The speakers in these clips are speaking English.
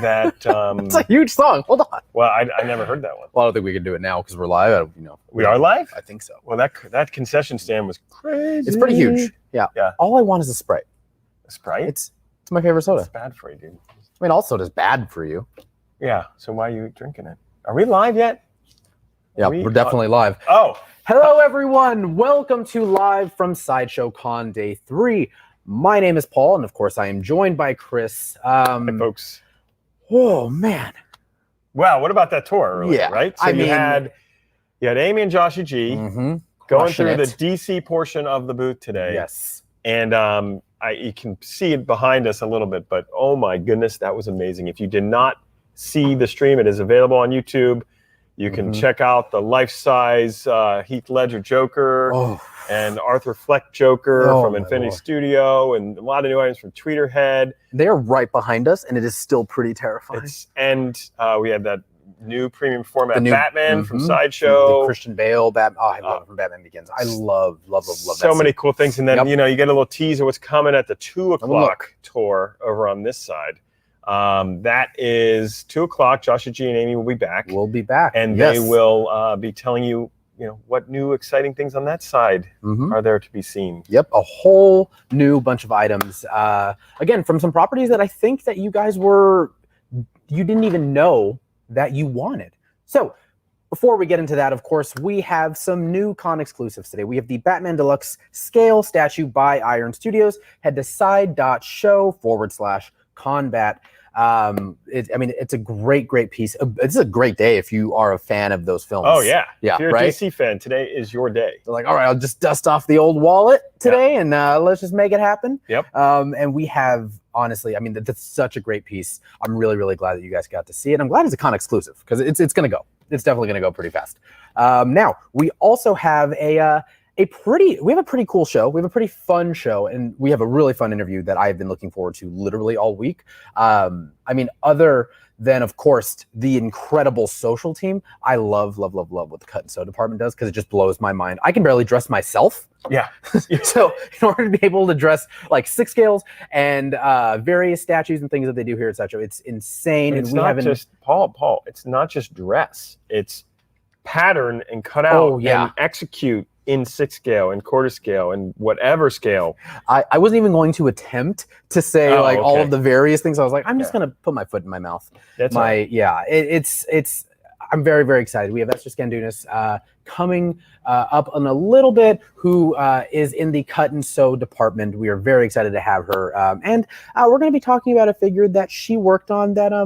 that... It's a huge song. Hold on. Well, I never heard that one. Well, I don't think we can do it now because we're live. We are live? I think so. Well, that concession stand was crazy. It's pretty huge. Yeah. All I want is a Sprite. A Sprite? It's my favorite soda. It's bad for you, dude. I mean, all soda's bad for you. Yeah. So why are you drinking it? Are we live yet? Yeah, we're definitely live. Oh. Hello, everyone. Welcome to Live from Sideshow Con Day 3. My name is Paul, and of course, I am joined by Chris. Hey, folks. Oh, man. Wow, what about that tour earlier, right? So you had Amy and Joshy G going through the DC portion of the booth today. Yes. And you can see it behind us a little bit, but oh my goodness, that was amazing. If you did not see the stream, it is available on YouTube. You can check out the life-size Heath Ledger Joker and Arthur Fleck Joker from Infinity Studio, and a lot of new items from Tweeterhead. They're right behind us, and it is still pretty terrifying. We had that new premium format Batman from Sideshow. The Christian Bale Batman. Oh, I love it from Batman Begins. I love so many cool things. And then, you get a little tease of what's coming at the 2 o'clock tour over on this side. That is 2 o'clock. Joshy G and Amy will be back. We'll be back. And they will be telling you, what new exciting things on that side are there to be seen. Yep, a whole new bunch of items. Again, from some properties that I think that you guys you didn't even know that you wanted. So before we get into that, of course, we have some new con exclusives today. We have the Batman Deluxe Scale Statue by Iron Studios. Head to side.show/combat. It's a great piece. It's a great day if you are a fan of those films. Oh yeah, if you're a DC fan, today is your day. They're like, all right, I'll just dust off the old wallet today and let's just make it happen. Yep. And we have, honestly, that's such a great piece. I'm really glad that you guys got to see it. I'm glad it's a con exclusive because it's gonna go. It's definitely gonna go pretty fast. Now we also have a pretty cool show. We have a pretty fun show, and we have a really fun interview that I've been looking forward to literally all week. Other than, of course, the incredible social team, I love what the cut and sew department does because it just blows my mind. I can barely dress myself. Yeah. So in order to be able to dress like 6 scales and various statues and things that they do here at Sideshow, it's insane. It's not just Paul. It's not just dress. It's pattern and cut out and execute in 6 scale and quarter scale and whatever scale. I wasn't even going to attempt to say all of the various things. I was like, I'm just gonna put my foot in my mouth. It's I'm very excited. We have Esther Scandunas coming up in a little bit, who is in the cut and sew department. We are very excited to have her, and we're going to be talking about a figure that she worked on that I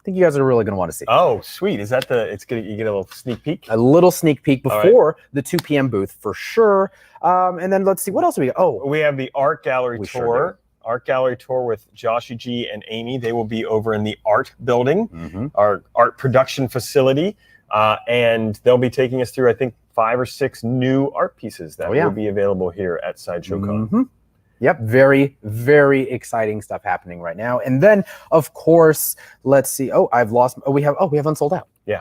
think you guys are really going to want to see. Oh, sweet. Is that you get a little sneak peek? A little sneak peek before the 2 p.m. booth for sure. And then let's see, what else we got? Oh, we have the art gallery tour. Sure art gallery tour with Joshy G and Amy. They will be over in the art building, our art production facility. And they'll be taking us through, I think, 5 or 6 new art pieces that will be available here at Sideshow Con. Yep, very exciting stuff happening right now. And then, of course, let's see. We have Unsold Out. Yeah.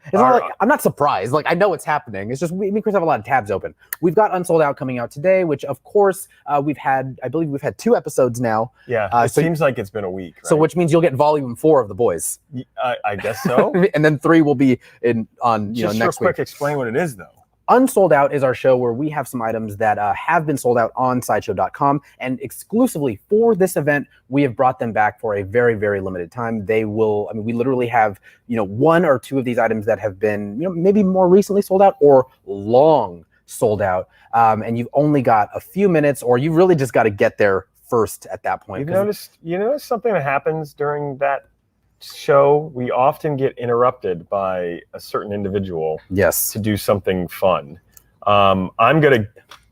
It's not like, I'm not surprised. Like, I know it's happening. It's just me and Chris have a lot of tabs open. We've got Unsold Out coming out today, which, of course, I believe we've had 2 episodes now. Yeah, it seems like it's been a week. Right? So which means you'll get volume 4 of The Boys. I guess so. And then 3 will be on just next real week. Quick, explain what it is, though. Unsold Out is our show where we have some items that have been sold out on Sideshow.com, and exclusively for this event, we have brought them back for a very limited time. They will, we literally have, 1 or 2 of these items that have been, maybe more recently sold out or long sold out. And you've only got a few minutes, or you really just got to get there first at that point. You notice something that happens during that show? We often get interrupted by a certain individual to do something fun. I'm going to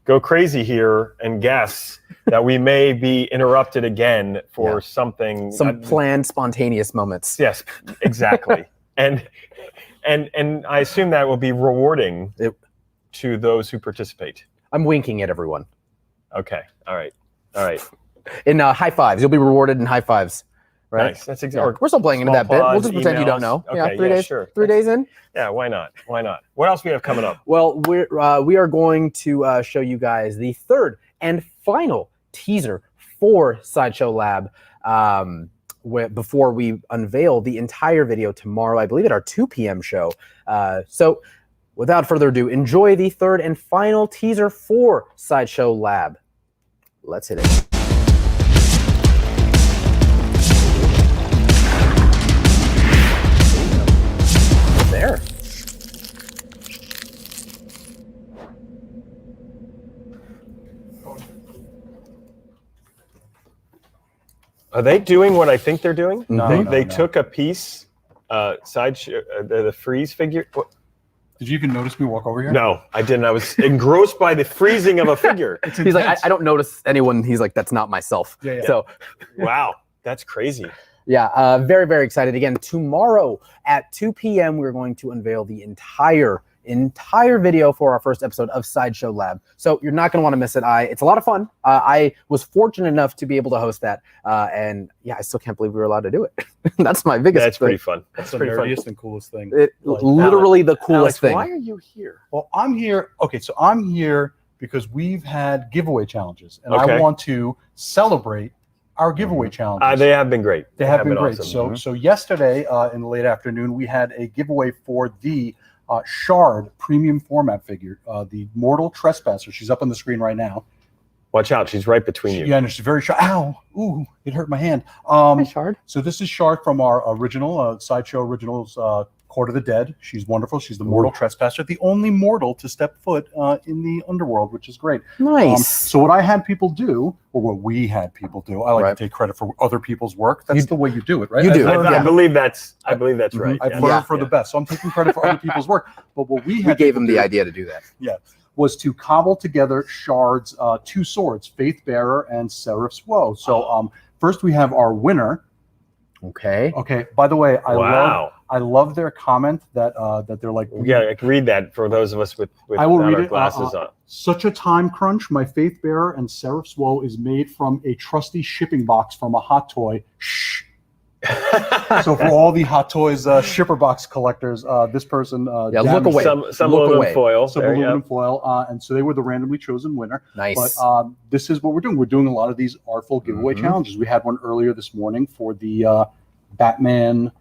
go crazy here and guess that we may be interrupted again for some planned spontaneous moments. Yes, exactly. and I assume that will be rewarding to those who participate. I'm winking at everyone. Okay. All right. In high fives. You'll be rewarded in high fives. Right. Nice. That's exactly. We're still playing into that bit. We'll just pretend you don't know. Okay, 3 days. Sure. 3 days in. Yeah. Why not? What else we have coming up? Well, we are going to show you guys the 3rd and final teaser for Sideshow Lab. before we unveil the entire video tomorrow, I believe at our 2 p.m. show. So without further ado, enjoy the third and final teaser for Sideshow Lab. Let's hit it. There. Are they doing what I think they're doing? No, They took a piece, Sideshow, the freeze figure. What? Did you even notice me walk over here? No, I didn't. I was engrossed by the freezing of a figure. He's like, I don't notice anyone. He's like, that's not myself. Yeah. So, Wow, that's crazy. yeah, very, very excited. Again, tomorrow at 2 p.m., we're going to unveil the entire video for our first episode of Sideshow Lab. So you're not going to want to miss it. It's a lot of fun. I was fortunate enough to be able to host that. And yeah, I still can't believe we were allowed to do it. That's my biggest That's thing. pretty fun. That's the pretty fun. nerdiest and coolest thing. Literally the coolest Alex, thing. why are you here? Well, I'm here. Okay, so I'm here because we've had giveaway challenges, and Okay. I want to celebrate our giveaway challenges. They have been great. They have been great. awesome. So yesterday in the late afternoon, we had a giveaway for the Shard premium format figure, the Mortal Trespasser. She's up on the screen right now. Watch out, she's right between you. Yeah, and she's very sharp. Ow! Ooh, it hurt my hand. Hi, Shard. So this is Shard from our original Sideshow Originals Court of the Dead. She's wonderful. She's the Mortal Trespasser, the only mortal to step foot in the underworld, which is great. Nice. So what I had people do, or what we had people do, I like to take credit for other people's work. That's the way you do it, right? You do. I believe that's right. I've yeah. learned for the best. So I'm taking credit for other people's work. But what we had We gave people him the do- idea to do that. Yeah, was to cobble together Shard's two swords, Faith Bearer and Seraph's Woe. So first we have our winner. Okay. Okay. By the way, Wow. I love their comment that they're like, Yeah, I can read that for those of us with I will without read our it. glasses on. Such a time crunch. My Faith Bearer and Seraph's Woe is made from a trusty shipping box from a hot toy. Shh. So for all the Hot Toys shipper box collectors, this person Yeah, look damaged away. Some Look aluminum away. foil. some There you aluminum go. foil, and so they were the randomly chosen winner. Nice. But this is what we're doing. We're doing a lot of these artful giveaway Mhm. challenges. We had one earlier this morning for the Batman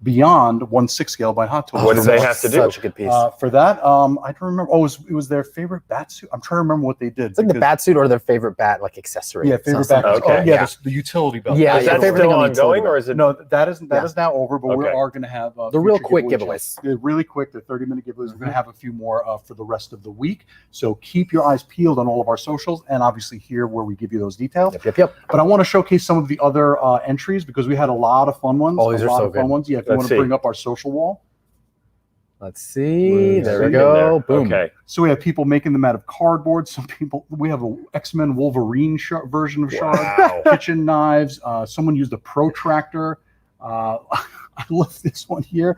Beyond 1/6 scale by Hot Toys. What did they have to do? Such a good piece. For that, I don't remember. Oh, it was their favorite bat suit. I'm trying to remember what they did. It's like the because- bat suit or their favorite bat like accessory. Yeah, favorite bat. Something. Okay. Oh, yeah, Yeah. the utility belt. Yeah, Is that favorite still thing on the utility ongoing, or is it? No, that is Yeah. now over. But we Okay. are going to have The real future quick giveaway giveaways. challenges. They're really quick. They're 30-minute giveaways. We're going to have a few more for the rest of the week. So keep your eyes peeled on all of our socials, and obviously here where we give you those details. Yep. But I want to showcase some of the other entries because we had a lot of fun ones. Oh, these a are lot so of fun good. ones. Yeah, if you Let's want to see. bring up our social wall. Let's see. Let's There see we in go. Boom. Okay. So we have people making them out of cardboard. Some people, we have a X-Men Wolverine version of Shard. Wow. Kitchen knives. Someone used a protractor. I love this one here.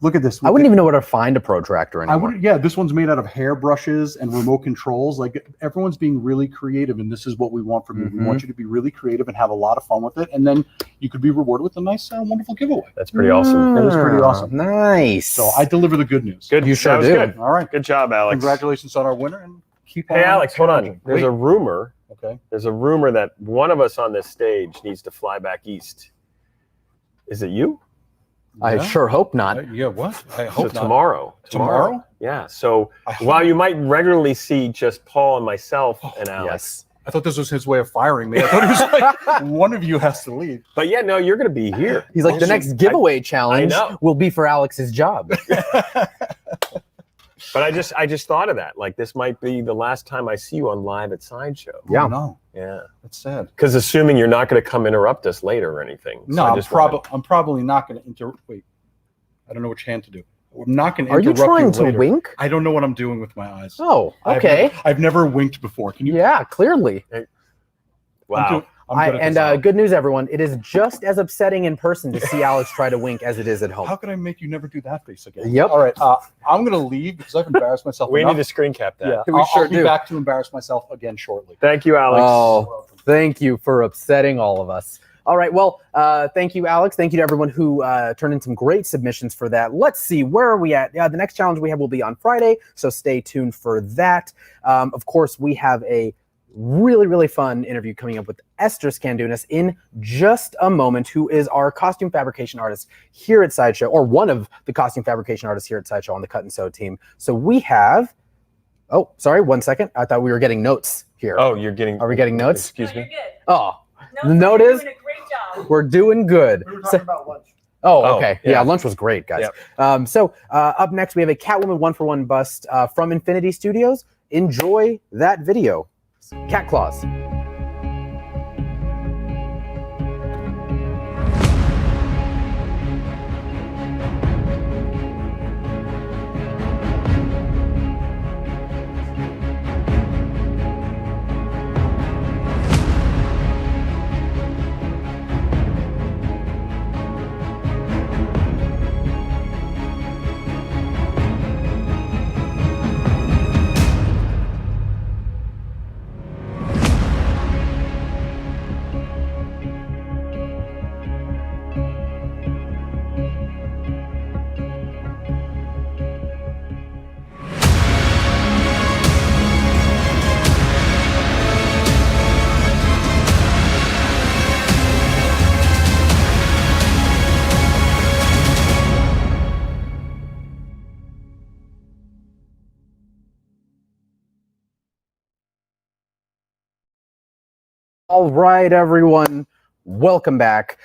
Look at this. I wouldn't even know where to find a protractor I anymore. would. Yeah, this one's made out of hairbrushes and remote controls. Like everyone's being really creative, and this is what we want from you. We want you to be really creative and have a lot of fun with it, and then you could be rewarded with a nice, wonderful giveaway. That's pretty awesome. That is pretty awesome. Nice. So I deliver the good news. Good. You sure that was do. good. All right. Good job, Alex. Congratulations on our winner, and keep on. Hey, Alex, hold on. challenging. There's Wait. a rumor. Okay. There's a rumor that one of us on this stage needs to fly back east. Is it you? I Yeah. sure hope not. Yeah. What? I So hope not. tomorrow. Tomorrow? Yeah. So I hope- while you might regularly see just Paul and myself and Alex, Yes. I thought this was his way of firing me. I thought it was like one of you has to leave. but yeah, no, you're going to be here. He's like, the next giveaway challenge know. will be for Alex's job. But I just thought of that. Like this might be the last time I see you on live at Sideshow. Yeah. Oh, no, Yeah. that's sad. Because assuming you're not going to come interrupt us later or anything. So No, I I'm, just wanted- I'm probably not going to interrupt. Wait, I don't know which hand to do. I'm not going to Are you interrupt trying to later. wink? I don't know what I'm doing with my eyes. Oh, okay. I've never winked before. Can you? Yeah, clearly. Wow. I'm good at this now. Good news, everyone. It is just as upsetting in person to see Alex try to wink as it is at home. How can I make you never do that face again? Yep. All right. I'm going to leave because I've embarrassed myself. We enough. need to screen cap that. Yeah, We I'll sure be do. back to embarrass myself again shortly. Thank you, Alex. Oh, thank you for upsetting all of us. All right. Well, thank you, Alex. Thank you to everyone who turned in some great submissions for that. Let's see, where are we at? The next challenge we have will be on Friday, so stay tuned for that. Of course, we have a really, really fun interview coming up with Esther Scandunas in just a moment, who is our costume fabrication artist here at Sideshow, or one of the costume fabrication artists here at Sideshow on the Cut and Sew team. So we have, oh, sorry, 1 second. I thought we were getting notes here. Oh, you're getting. Are we getting notes? Excuse me. You're good. Oh, the No, note you're is doing a great job. we're doing good. We were talking about lunch. Oh, okay. yeah. Yeah, lunch was great, guys. Yep. So up next, we have a Catwoman 1-for-1 bust from Infinity Studios. Enjoy that video. Cat Claws. All right, everyone, welcome back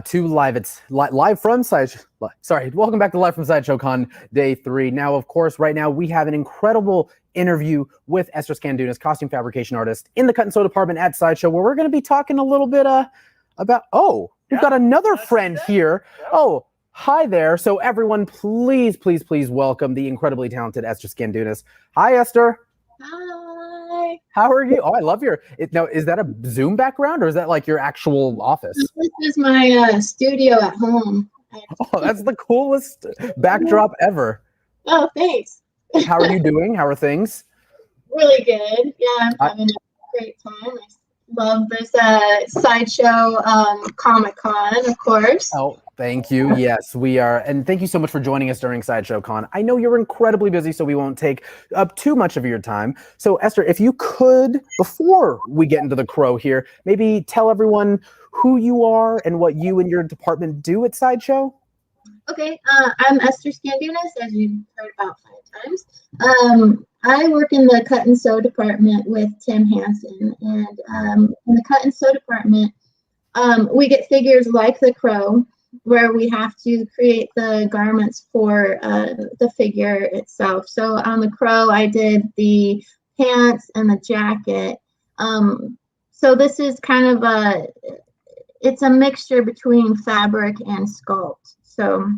to live from Sideshow. Sorry, welcome back to Live from Sideshow Con Day 3. Now, of course, right now we have an incredible interview with Esther Scandunas, costume fabrication artist in the cut and sew department at Sideshow, where we're going to be talking a little bit about. Oh, we've got another friend here. Oh, hi there. So, everyone, please, please, please welcome the incredibly talented Esther Scandunas. Hi, Esther. Hi. How are you? Oh, I love now, is that a Zoom background or is that like your actual office? This is my studio at home. Oh, that's the coolest backdrop ever. Oh, thanks. How are you doing? How are things? Really good. Yeah, I'm having a great time. I love this Sideshow Comic-Con, of course. Oh, thank you. Yes, we are. And thank you so much for joining us during Sideshow Con. I know you're incredibly busy, so we won't take up too much of your time. So, Esther, if you could, before we get into the crow here, maybe tell everyone who you are and what you and your department do at Sideshow. Okay, I'm Esther Scandunas, as you've heard about 5 times. I work in the cut and sew department with Tim Hansen, and in the cut and sew department, we get figures like the crow, where we have to create the garments for the figure itself. So on the crow, I did the pants and the jacket. So this is kind of it's a mixture between fabric and sculpt. So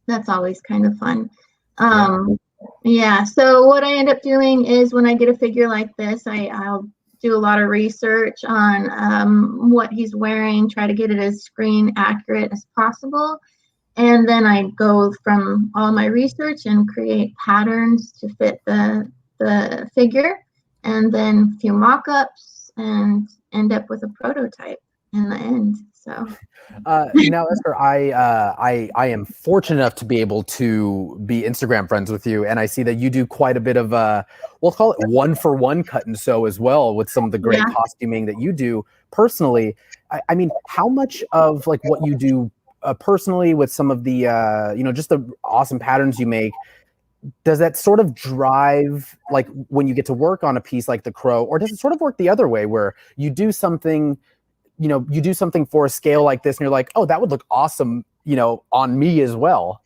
that's always kind of fun. Yeah, so what I end up doing is when I get a figure like this, I'll do a lot of research on what he's wearing, try to get it as screen accurate as possible. And then I go from all my research and create patterns to fit the figure, and then a few mock-ups and end up with a prototype in the end. So now, Esther, I am fortunate enough to be able to be Instagram friends with you, and I see that you do quite a bit of we'll call it 1-for-1 cut and sew as well, with some of the great costuming that you do personally. I mean, how much of like what you do personally with some of the just the awesome patterns you make, does that sort of drive like when you get to work on a piece like the crow, or does it sort of work the other way where you do something? You do something for a scale like this and you're like, oh, that would look awesome, on me as well.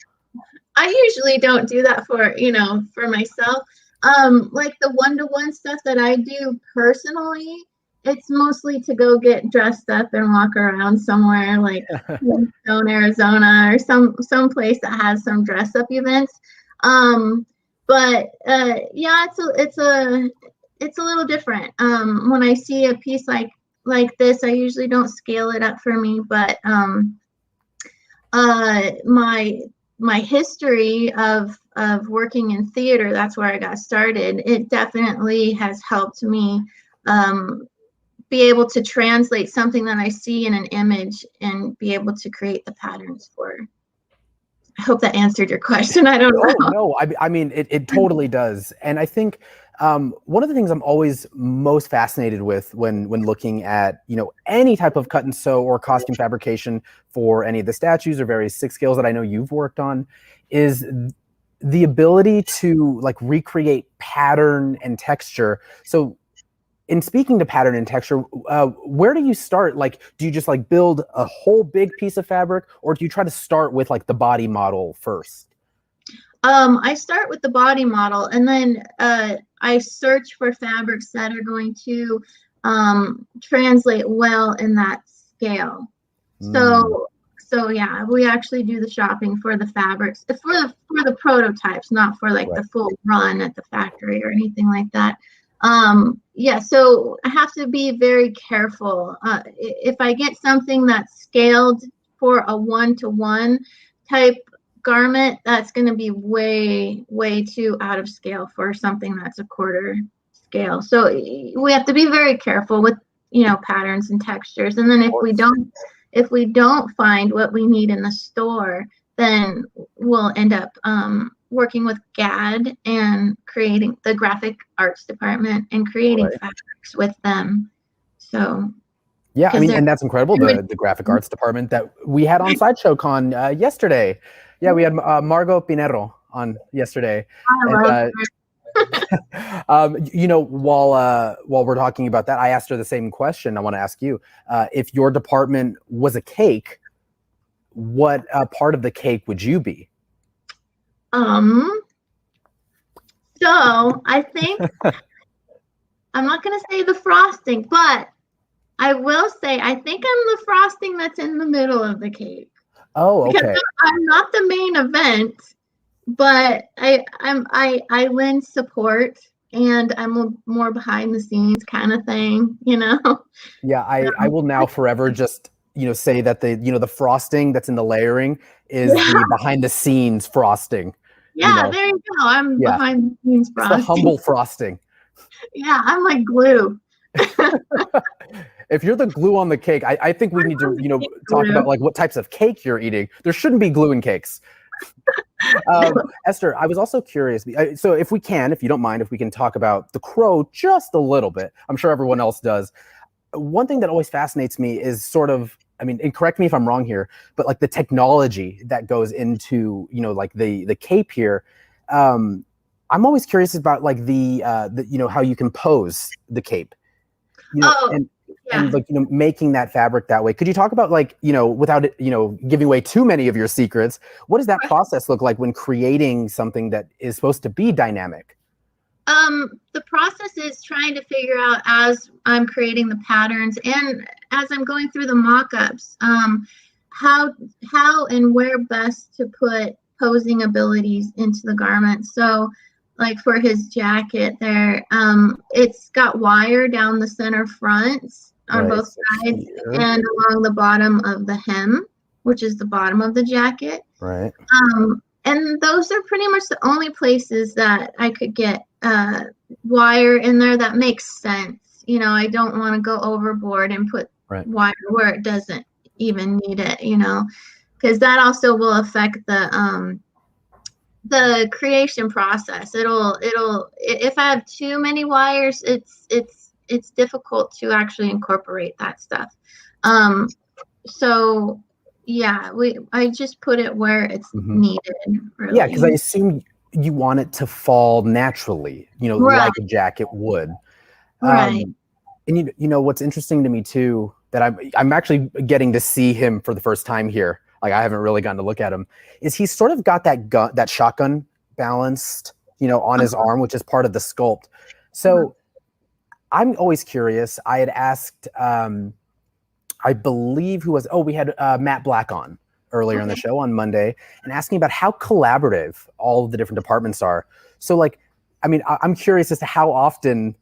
I usually don't do that for myself. Like the 1-to-1 stuff that I do personally, it's mostly to go get dressed up and walk around somewhere like Stone, Arizona, or some place that has some dress up events. But yeah, it's a little different. When I see a piece like this, I usually don't scale it up for me, but my history of working in theater, that's where I got started. It definitely has helped me be able to translate something that I see in an image and be able to create the patterns for. I hope that answered your question. I don't know. No, I mean, it totally does. And I think One of the things I'm always most fascinated with when looking at, any type of cut and sew or costume fabrication for any of the statues or various six scales that I know you've worked on is the ability to like recreate pattern and texture. So in speaking to pattern and texture, where do you start? Like, do you just like build a whole big piece of fabric, or do you try to start with like the body model first? I start with the body model, and then I search for fabrics that are going to translate well in that scale. So yeah, we actually do the shopping for the fabrics, for the prototypes, not for like the full run at the factory or anything like that. Yeah, so I have to be very careful. If I get something that's scaled for a 1-to-1 type garment, that's going to be way too out of scale for something that's a quarter scale. So we have to be very careful with patterns and textures. And then if we don't find what we need in the store, then we'll end up working with GAD and creating the graphic arts department and creating fabrics with them. So yeah, I mean, and that's incredible. The graphic arts department that we had on Sideshow Con yesterday. Yeah, we had Margot Pinero on yesterday. And, while we're talking about that, I asked her the same question. I want to ask you, if your department was a cake, what part of the cake would you be? So I think I'm not going to say the frosting, but I will say I think I'm the frosting that's in the middle of the cake. Oh, okay. Because I'm not the main event, but I lend support, and I'm more behind the scenes kind of thing, Yeah, I will now forever just say that the frosting that's in the layering is the behind the scenes frosting. Yeah, there you go. I'm behind the scenes frosting. It's the humble frosting. Yeah, I'm like glue. If you're the glue on the cake, I think we need to, talk about like what types of cake you're eating. There shouldn't be glue in cakes. Esther, I was also curious. So if you don't mind, if we can talk about the crow just a little bit. I'm sure everyone else does. One thing that always fascinates me is sort of, and correct me if I'm wrong here, but like the technology that goes into, like the cape here. I'm always curious about like the how you compose the cape. And like making that fabric that way. Could you talk about like without giving away too many of your secrets, what does that process look like when creating something that is supposed to be dynamic? The process is trying to figure out, as I'm creating the patterns and as I'm going through the mock-ups, how and where best to put posing abilities into the garment. So like for his jacket there, it's got wire down the center front on both sides and along the bottom of the hem, which is the bottom of the jacket. Right. And those are pretty much the only places that I could get wire in there that makes sense. I don't want to go overboard and put wire where it doesn't even need it, because that also will affect the creation process. It'll if I have too many wires, it's difficult to actually incorporate that stuff. So yeah, I just put it where it's needed. Really. Yeah, because I assume you want it to fall naturally, like a jacket would. Right. And what's interesting to me too, that I'm actually getting to see him for the first time here. Like I haven't really gotten to look at him. Is he's sort of got that shotgun balanced, on his arm, which is part of the sculpt. So I'm always curious. I had asked, I believe we had Matt Black on earlier in the show on Monday, and asking about how collaborative all of the different departments are. So like, I'm curious as to how often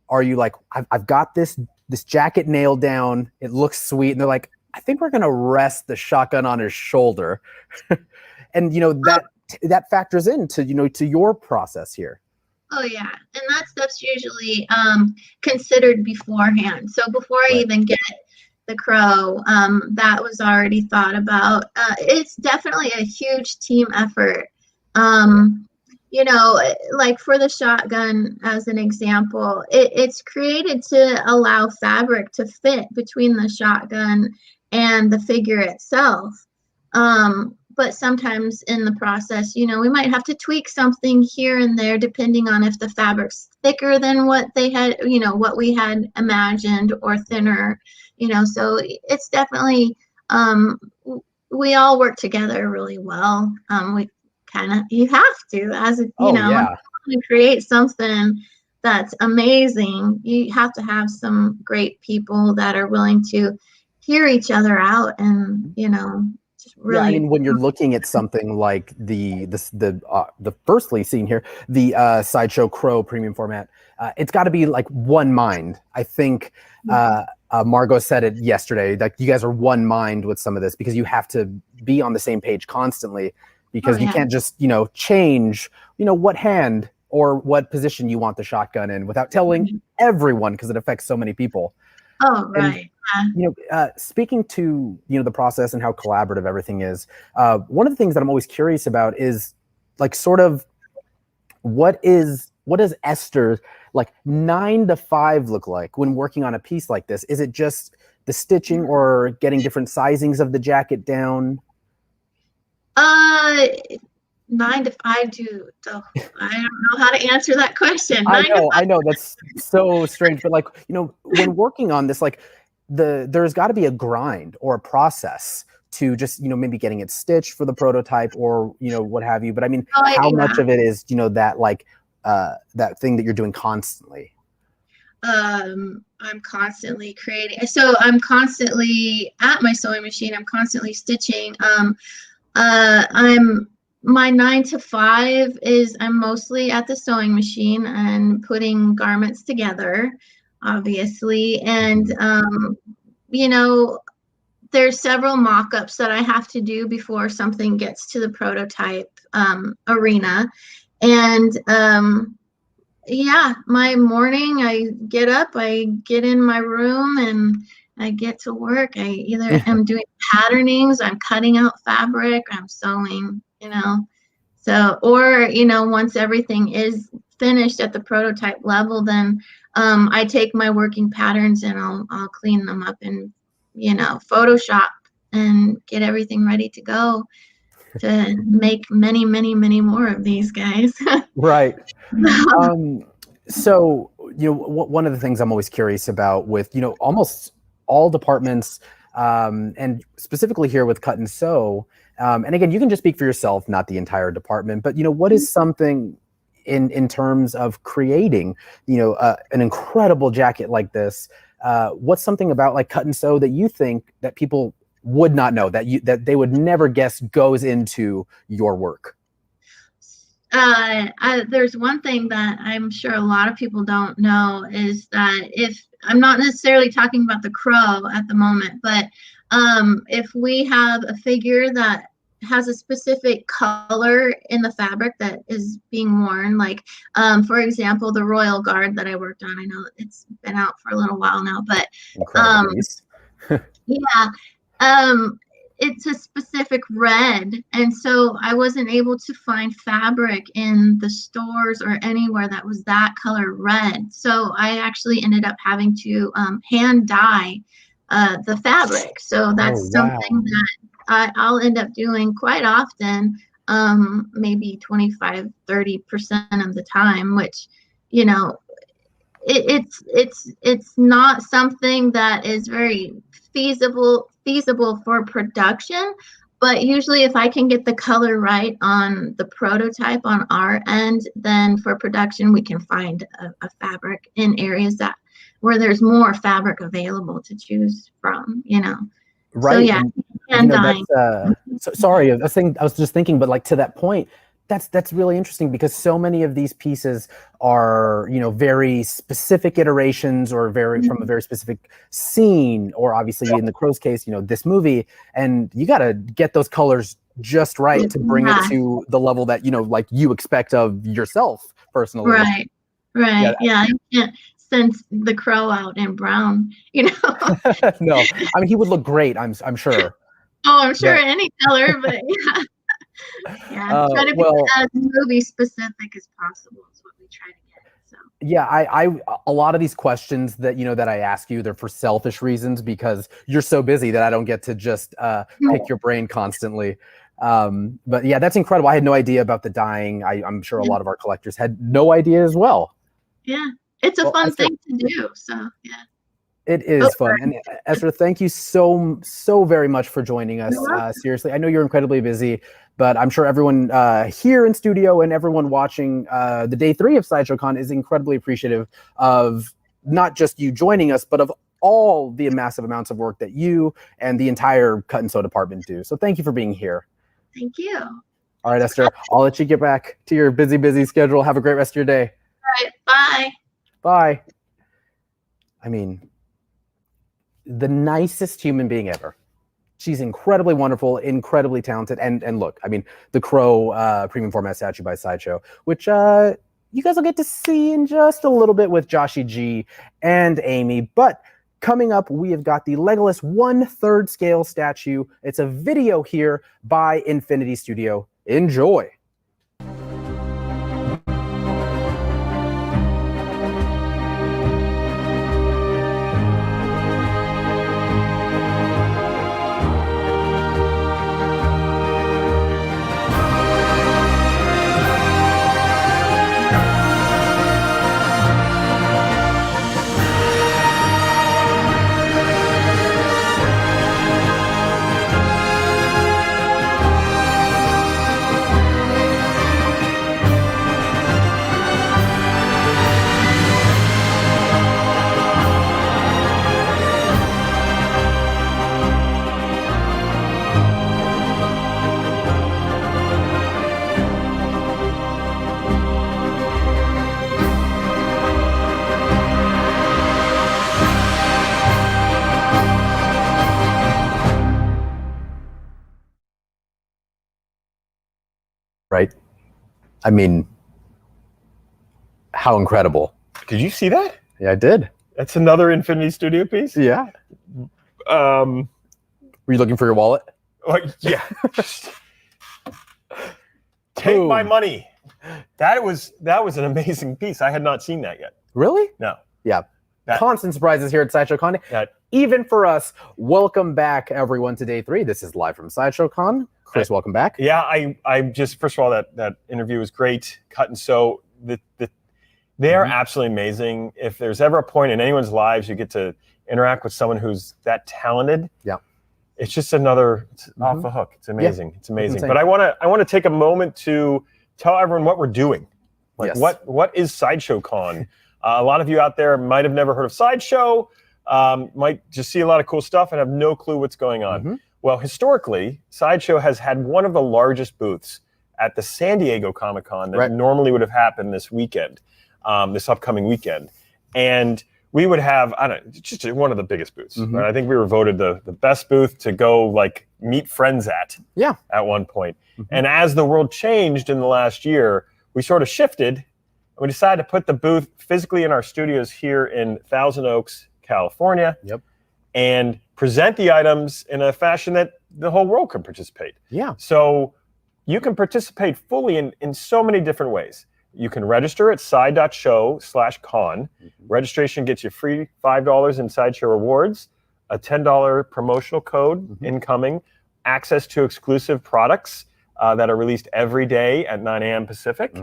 are you like, I've got this jacket nailed down. It looks sweet. And they're like, I think we're going to rest the shotgun on his shoulder. And, that factors into, to your process here. Oh yeah. And that stuff's usually considered beforehand. So before I even get the crow, that was already thought about. It's definitely a huge team effort. you know, like for the shotgun as an example, it's created to allow fabric to fit between the shotgun and the figure itself. But sometimes in the process, you know, we might have to tweak something here and there depending on if the fabric's thicker than what they had, you know, what we had imagined, or thinner, you know. So it's definitely, we all work together really well. We kind of, you have to, as a, you know, yeah. to create something that's amazing, you have to have some great people that are willing to hear each other out, and, you know, just really. Yeah, I mean, when you're looking at something like the firstly seen here, the Sideshow Crow premium format, it's got to be like one mind. I think Margot said it yesterday, like you guys are one mind with some of this, because you have to be on the same page constantly, because you can't just, you know, change, you know, what hand or what position you want the shotgun in without telling everyone, because it affects so many people. Oh, right. And, you know, speaking to, you know, the process and how collaborative everything is, one of the things that I'm always curious about is like sort of what does Esther like 9 to 5 look like when working on a piece like this? Is it just the stitching or getting different sizings of the jacket down? 9 to 5 I don't know how to answer that question. I know that's so strange, but like, you know, when working on this, like there's got to be a grind or a process to just, you know, maybe getting it stitched for the prototype or, you know, what have you. But I mean, how much of it is, you know, that like that thing that you're doing constantly? I'm constantly creating. So I'm constantly at my sewing machine. I'm constantly stitching. My 9 to 5 is I'm mostly at the sewing machine and putting garments together, obviously. And, you know, there's several mock-ups that I have to do before something gets to the prototype arena. And yeah, my morning, I get up, I get in my room, and I get to work. I either am doing patternings, I'm cutting out fabric, I'm sewing, you know. So, or, you know, once everything is finished at the prototype level, then I take my working patterns and I'll clean them up in, you know, Photoshop and get everything ready to go to make many, many, many more of these guys. Right. So, you know, one of the things I'm always curious about with, you know, almost all departments, and specifically here with cut and sew, and again, you can just speak for yourself, not the entire department, but, you know, what is something in terms of creating, you know, an incredible jacket like this? What's something about like cut and sew that you think that people would not know, that they would never guess goes into your work? There's one thing that I'm sure a lot of people don't know, is that if I'm not necessarily talking about the crow at the moment, but if we have a figure that has a specific color in the fabric that is being worn, like for example, the Royal Guard that I worked on, I know it's been out for a little while now, but yeah, it's a specific red, and so I wasn't able to find fabric in the stores or anywhere that was that color red. So I actually ended up having to hand dye the fabric. So that's something that I'll end up doing quite often, maybe 25-30% of the time, which, you know, it's not something that is very feasible for production, but usually if I can get the color right on the prototype on our end, then for production we can find a fabric in areas where there's more fabric available to choose from, you know. Right. So yeah, and you know, sorry, I was just thinking, but like to that point, that's really interesting, because so many of these pieces are, you know, very specific iterations or from a very specific scene, or obviously in the Crow's case, you know, this movie, and you got to get those colors just right to bring it to the level that, you know, like you expect of yourself personally. Right. Yeah, you can't send the Crow out in brown, you know. No, I mean, he would look great, I'm sure. Oh, I'm sure any color, but yeah. Yeah, try to be as movie specific as possible is what we try to get. So yeah, I a lot of these questions that that I ask you, they're for selfish reasons because you're so busy that I don't get to just pick your brain constantly. But yeah, that's incredible. I had no idea about the dyeing. I'm sure a lot of our collectors had no idea as well. Yeah, it's a fun thing to do. So yeah. It is fun. And Esther, thank you so very much for joining us. Seriously, I know you're incredibly busy, but I'm sure everyone here in studio and everyone watching the day 3 of Sideshow Con is incredibly appreciative of not just you joining us, but of all the massive amounts of work that you and the entire cut and sew department do. So thank you for being here. Thank you. All right, Esther, I'll let you get back to your busy schedule. Have a great rest of your day. All right, bye. Bye. I mean, the nicest human being ever. She's incredibly wonderful, incredibly talented, and look, I mean, the Crow premium format statue by Sideshow, which you guys will get to see in just a little bit with Joshy G and Amy. But coming up, we have got the Legolas 1/3 scale statue. It's a video here by Infinity Studio. Enjoy. Right? I mean, how incredible. Did you see that? Yeah, I did. That's another Infinity Studio piece? Yeah. Were you looking for your wallet? Yeah. Take my money. That was an amazing piece. I had not seen that yet. Really? No. Yeah. Constant surprises here at Sideshow Con. Even for us. Welcome back, everyone, to day 3. This is live from Sideshow Con. Chris, welcome back. Yeah, I just, first of all, that interview was great. Cut and sew. They are absolutely amazing. If there's ever a point in anyone's lives you get to interact with someone who's that talented, it's just it's off the hook. It's amazing. It's amazing. But I want to take a moment to tell everyone what we're doing. Like what is Sideshow Con? A lot of you out there might have never heard of Sideshow, might just see a lot of cool stuff and have no clue what's going on. Well, historically, Sideshow has had one of the largest booths at the San Diego Comic-Con that normally would have happened this weekend, this upcoming weekend. And we would have, just one of the biggest booths. Right? I think we were voted the best booth to go like meet friends at one point. And as the world changed in the last year, we sort of shifted and we decided to put the booth physically in our studios here in Thousand Oaks, California. And present the items in a fashion that the whole world can participate. So you can participate fully in so many different ways. You can register at side.show/con. Registration gets you free $5 in Sideshow rewards, a $10 promotional code incoming, access to exclusive products that are released every day at 9 a.m. Pacific.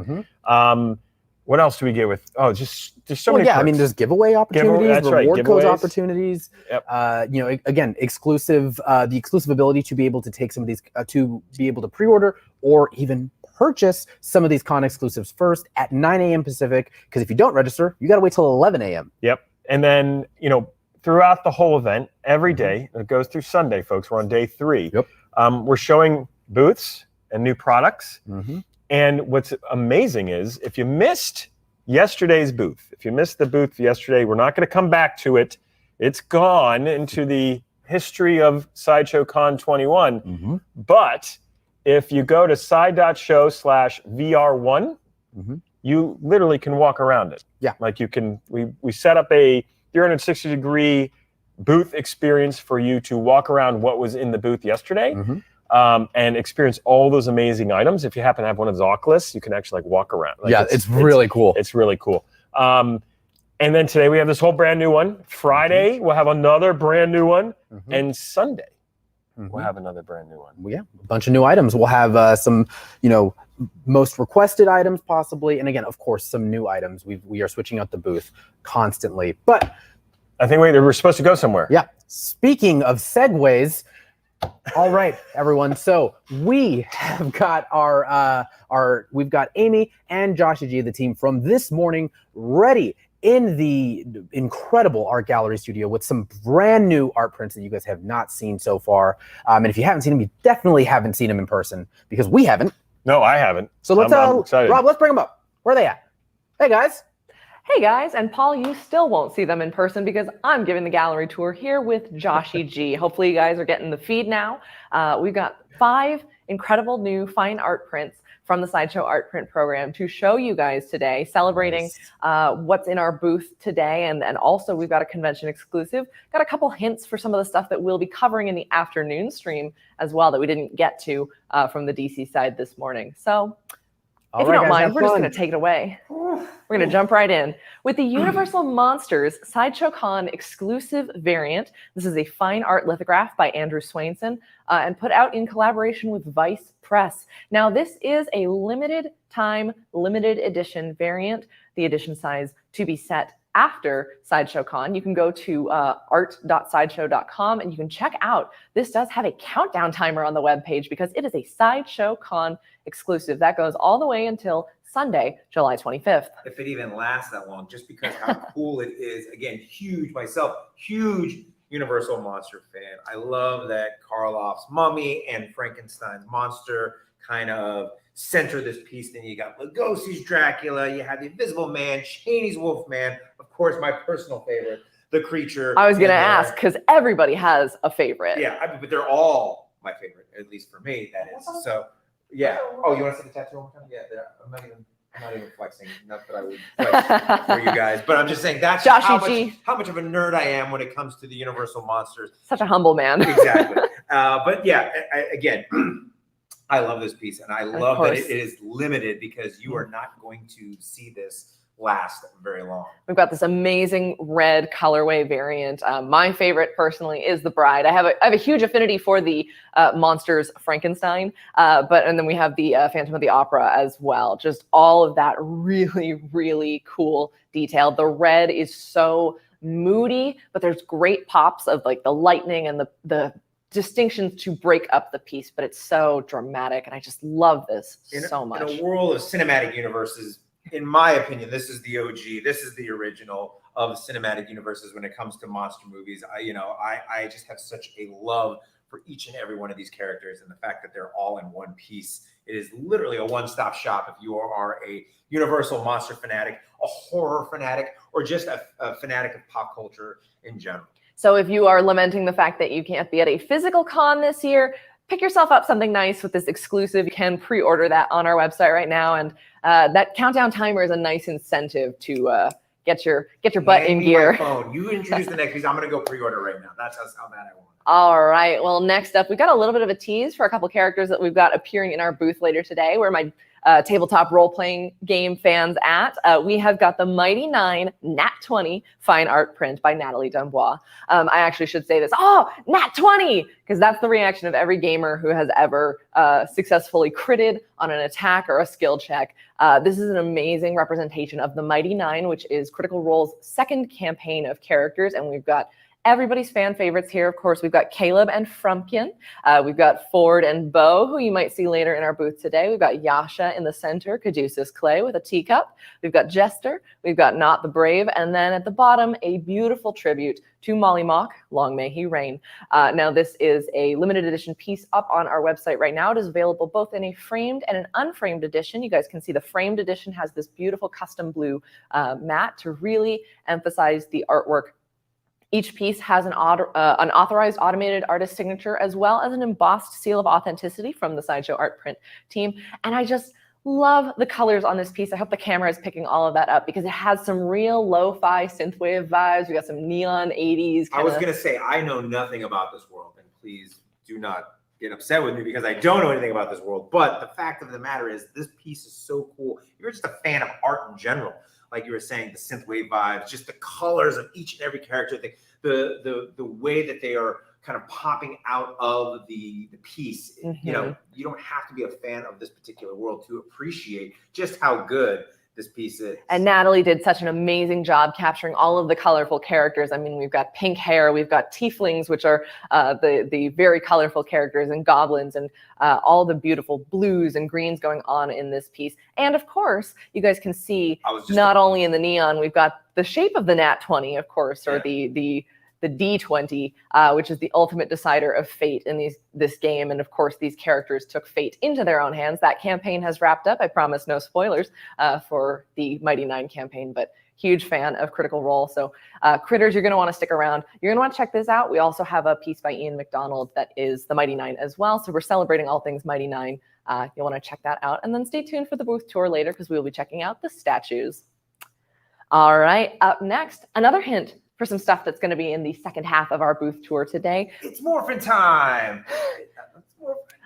What else do we get with? Oh, just so many. I mean, there's giveaway opportunities, reward codes opportunities. Again, exclusive. The exclusive ability to be able to take some of these, to be able to pre-order or even purchase some of these con exclusives first at 9 a.m. Pacific. Because if you don't register, you got to wait till 11 a.m. And then throughout the whole event, every day it goes through Sunday, folks. We're on day 3. We're showing booths and new products. And what's amazing is if you missed yesterday's booth, if you missed the booth yesterday, we're not going to come back to it. It's gone into the history of Sideshow Con 21. But if you go to side.show/VR1, you literally can walk around it. Like you can, we set up a 360-degree booth experience for you to walk around what was in the booth yesterday. and experience all those amazing items. If you happen to have one of those Oculus, you can actually like walk around. Like, yeah, it's really cool. It's really cool. And then today we have this whole brand new one. Friday we'll have another brand new one, and Sunday we'll have another brand new one. Yeah, a bunch of new items. We'll have some, most requested items possibly, and again, of course, some new items. We are switching out the booth constantly, but I think we're supposed to go somewhere. Yeah. Speaking of segues, all right, everyone. So we have got we've got Amy and Joshy G, the team from this morning, ready in the incredible art gallery studio with some brand new art prints that you guys have not seen so far. And if you haven't seen them, you definitely haven't seen them in person because we haven't. No, I haven't. So let's I'm excited. Rob, let's bring them up. Where are they at? Hey guys. Hey guys, and Paul, you still won't see them in person because I'm giving the gallery tour here with Joshy G. Hopefully you guys are getting the feed now. We've got 5 incredible new fine art prints from the Sideshow Art Print Program to show you guys today, celebrating what's in our booth today. And also we've got a convention exclusive, got a couple hints for some of the stuff that we'll be covering in the afternoon stream as well that we didn't get to from the DC side this morning. So if you don't mind, we're just going to take it away. We're going to jump right in with the Universal Monsters Sideshow Con exclusive variant. This is a fine art lithograph by Andrew Swainson and put out in collaboration with Vice Press. Now, this is a limited time, limited edition variant. The edition size to be set after Sideshow Con. You can go to art.sideshow.com and you can check out. This does have a countdown timer on the webpage because it is a Sideshow Con exclusive. That goes all the way until Sunday, July 25th. If it even lasts that long, just because how cool it is. Again, huge Universal Monster fan. I love that Karloff's Mummy and Frankenstein's monster kind of center this piece. Then you got Lugosi's Dracula, you have the Invisible Man, Chaney's Wolfman, of course, my personal favorite, the Creature. I was going to ask because everybody has a favorite. Yeah, but they're all my favorite, at least for me, that is. So, yeah. Oh, you want to see the tattoo one more time? Yeah, I'm not even flexing. Not that I would flex for you guys, but I'm just saying that's how much of a nerd I am when it comes to the Universal Monsters. Such a humble man. Exactly. But yeah, again, I love this piece, and I love that it is limited because you are not going to see this last very long. We've got this amazing red colorway variant. My favorite personally is the Bride. I have a huge affinity for the Monsters Frankenstein, and then we have the Phantom of the Opera as well. Just all of that really, really cool detail. The red is so moody, but there's great pops of like the lightning and the distinctions to break up the piece, but it's so dramatic, and I just love this so much. In a world of cinematic universes, in my opinion, this is the OG. This is the original of cinematic universes when it comes to monster movies. I just have such a love for each and every one of these characters, and the fact that they're all in one piece. It is literally a one-stop shop if you are a Universal monster fanatic, a horror fanatic, or just a fanatic of pop culture in general. So if you are lamenting the fact that you can't be at a physical con this year, pick yourself up something nice with this exclusive. You can pre-order that on our website right now, and that countdown timer is a nice incentive to get your butt in gear. My phone. You introduce the next piece. I'm going to go pre-order right now. That's how bad I want it. All right. Well, next up, we've got a little bit of a tease for a couple characters that we've got appearing in our booth later today, where my tabletop role-playing game fans at. We have got the Mighty 9 Nat 20 fine art print by Natalie Dubois. I actually should say this. Oh, Nat 20! Because that's the reaction of every gamer who has ever successfully critted on an attack or a skill check. This is an amazing representation of the Mighty 9, which is Critical Role's second campaign of characters, and we've got everybody's fan favorites here. Of course, we've got Caleb and Frumpkin. We've got Ford and Bo, who you might see later in our booth today. We've got Yasha in the center, Caduceus Clay with a teacup. We've got Jester. We've got Not the Brave. And then at the bottom, a beautiful tribute to Molly Mock, Long May He Reign. Now, this is a limited edition piece up on our website right now. It is available both in a framed and an unframed edition. You guys can see the framed edition has this beautiful custom blue mat to really emphasize the artwork. Each piece has an authorized automated artist signature as well as an embossed seal of authenticity from the Sideshow Art Print team. And I just love the colors on this piece. I hope the camera is picking all of that up because it has some real lo-fi synthwave vibes. We got some neon 80s. I was going to say, I know nothing about this world, and please do not get upset with me because I don't know anything about this world. But the fact of the matter is, this piece is so cool. If you're just a fan of art in general, like you were saying, the synthwave vibes, just the colors of each and every character, the way that they are kind of popping out of the piece. You know, you don't have to be a fan of this particular world to appreciate just how good this piece is. And Natalie did such an amazing job capturing all of the colorful characters. I mean, we've got pink hair, we've got tieflings, which are the very colorful characters, and goblins, and all the beautiful blues and greens going on in this piece. And of course, you guys can see not only in the neon, we've got the shape of the Nat 20, of course, or the D20, which is the ultimate decider of fate in this game. And of course, these characters took fate into their own hands. That campaign has wrapped up. I promise no spoilers for the Mighty Nine campaign, but huge fan of Critical Role. So Critters, you're going to want to stick around. You're going to want to check this out. We also have a piece by Ian McDonald that is the Mighty Nine as well. So we're celebrating all things Mighty Nine. You'll want to check that out. And then stay tuned for the booth tour later, because we will be checking out the statues. All right, up next, another hint for some stuff that's going to be in the second half of our booth tour today. It's morphin' time.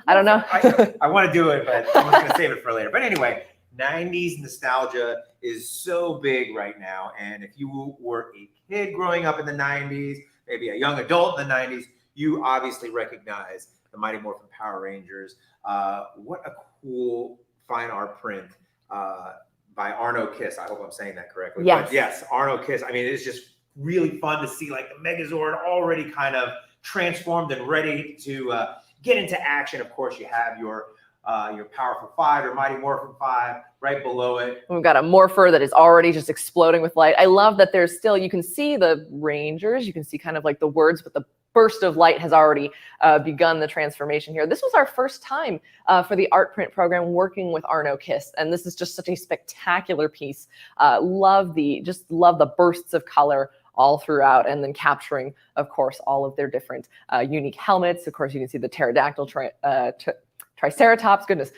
I don't know. I want to do it, but I'm going to save it for later. But anyway, 90s nostalgia is so big right now. And if you were a kid growing up in the 90s, maybe a young adult in the 90s, you obviously recognize the Mighty Morphin Power Rangers. What a cool fine art print by Arno Kiss. I hope I'm saying that correctly. Yes. But yes, Arno Kiss. I mean, it's just really fun to see like the Megazord already kind of transformed and ready to get into action. Of course, you have your Powerful Five, your Mighty Morphin 5 right below it. We've got a Morpher that is already just exploding with light. I love that there's still, you can see the Rangers, you can see kind of like the words, but the burst of light has already begun the transformation here. This was our first time for the art print program working with Arno Kiss, and this is just such a spectacular piece. Love the bursts of color all throughout, and then capturing, of course, all of their different unique helmets. Of course, you can see the pterodactyl, Triceratops, goodness,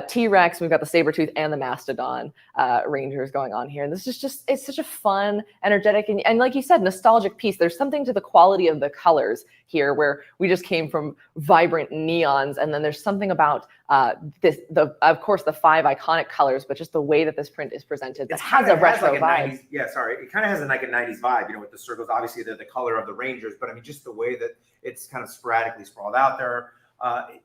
T-Rex, we've got the Sabretooth and the Mastodon Rangers going on here. And this is just, it's such a fun, energetic, and like you said, nostalgic piece. There's something to the quality of the colors here, where we just came from vibrant neons, and then there's something about of course, the 5 iconic colors, but just the way that this print is presented that has a retro vibe. 90s, yeah, sorry. It kind of has like a 90s vibe, you know, with the circles. Obviously, they're the color of the Rangers, but I mean, just the way that it's kind of sporadically sprawled out there.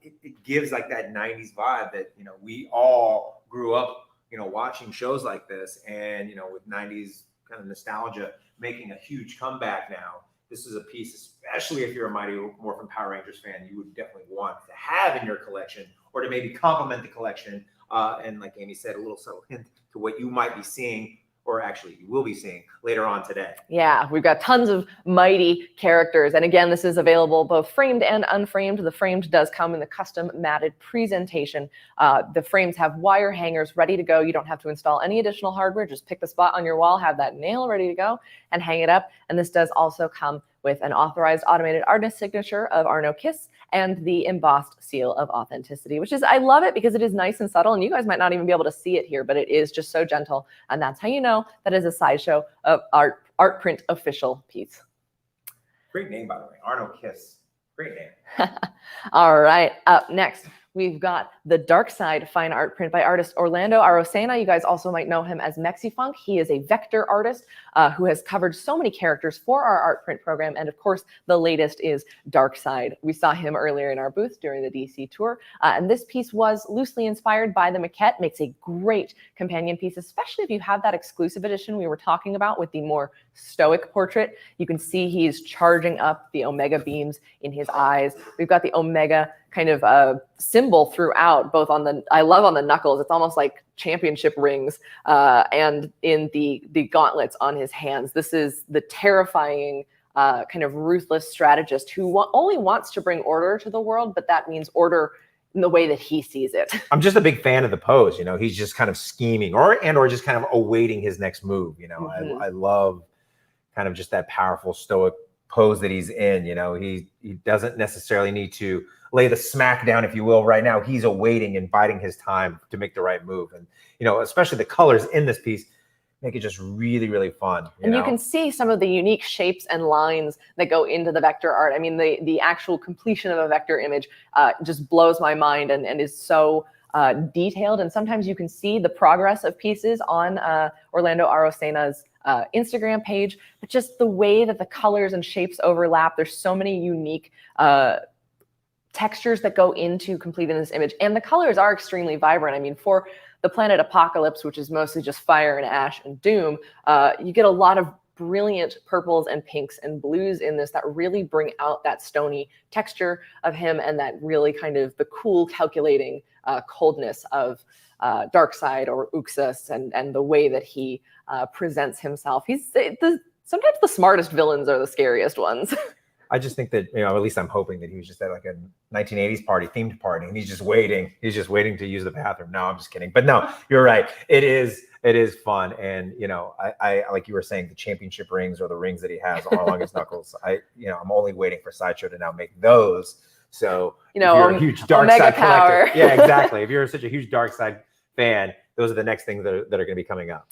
It gives like that 90s vibe that, you know, we all grew up, you know, watching shows like this, and, you know, with 90s kind of nostalgia making a huge comeback now. This is a piece, especially if you're a Mighty Morphin Power Rangers fan, you would definitely want to have in your collection, or to maybe complement the collection. And like Amy said, a little subtle hint to what you might be seeing, or actually you will be seeing later on today. Yeah, we've got tons of mighty characters. And again, this is available both framed and unframed. The framed does come in the custom matted presentation. The frames have wire hangers ready to go. You don't have to install any additional hardware. Just pick the spot on your wall, have that nail ready to go, and hang it up. And this does also come with an authorized automated artist signature of Arno Kiss and the embossed seal of authenticity, which is, I love it because it is nice and subtle, and you guys might not even be able to see it here, but it is just so gentle. And that's how you know that is a Sideshow of art print official piece. Great name, by the way, Arno Kiss. Great name. All right, up next, we've got the Dark Side fine art print by artist Orlando Arocena. You guys also might know him as Mexifunk. He is a vector artist who has covered so many characters for our art print program. And of course, the latest is Dark Side. We saw him earlier in our booth during the DC tour. And this piece was loosely inspired by the maquette. Makes a great companion piece, especially if you have that exclusive edition we were talking about with the more stoic portrait. You can see he's charging up the Omega beams in his eyes. We've got the Omega kind of symbol throughout, both on the, I love on the knuckles, it's almost like championship rings, and in the gauntlets on his hands. This is the terrifying kind of ruthless strategist who only wants to bring order to the world, but that means order in the way that he sees it. I'm just a big fan of the pose, you know, he's just kind of scheming or just kind of awaiting his next move, you know. I love kind of just that powerful stoic pose that he's in, you know. He doesn't necessarily need to lay the smack down, if you will, right now. He's awaiting and biding his time to make the right move. And, you know, especially the colors in this piece make it just really, really fun. And you can see some of the unique shapes and lines that go into the vector art. I mean, the actual completion of a vector image just blows my mind and is so detailed. And sometimes you can see the progress of pieces on Orlando Arocena's Instagram page, but just the way that the colors and shapes overlap. There's so many unique textures that go into completing this image. And the colors are extremely vibrant. I mean, for the planet Apocalypse, which is mostly just fire and ash and doom, you get a lot of brilliant purples and pinks and blues in this that really bring out that stony texture of him and that really kind of the cool, calculating coldness of Darkseid or Uxas and the way that he presents himself. Sometimes the smartest villains are the scariest ones. I just think that, at least I'm hoping that he was just at like a 1980s themed party, and he's just waiting to use the bathroom. No, I'm just kidding. But no, you're right. It is fun. And, I like you were saying, the championship rings or the rings that he has all along his knuckles. I'm only waiting for Sideshow to now make those. So, if you're a huge Darkseid collector. Yeah, exactly. If you're such a huge Darkseid fan, those are the next things that are going to be coming up.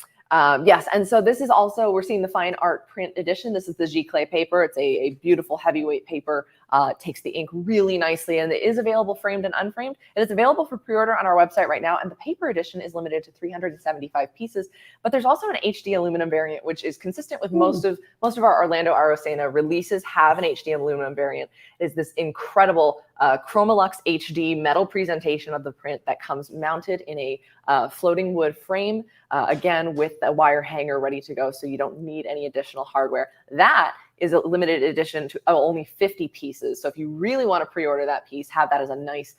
Yes, and so this is also, we're seeing the fine art print edition. This is the Giclée paper. It's a beautiful heavyweight paper. It takes the ink really nicely, and it is available framed and unframed. And it's available for pre-order on our website right now, and the paper edition is limited to 375 pieces. But there's also an HD aluminum variant, which is consistent with most of our Orlando Arocena releases have an HD aluminum variant. It is this incredible Chromolux HD metal presentation of the print that comes mounted in a floating wood frame, again, with a wire hanger ready to go, so you don't need any additional hardware. That is a limited edition to only 50 pieces. So if you really want to pre-order that piece, have that as a nice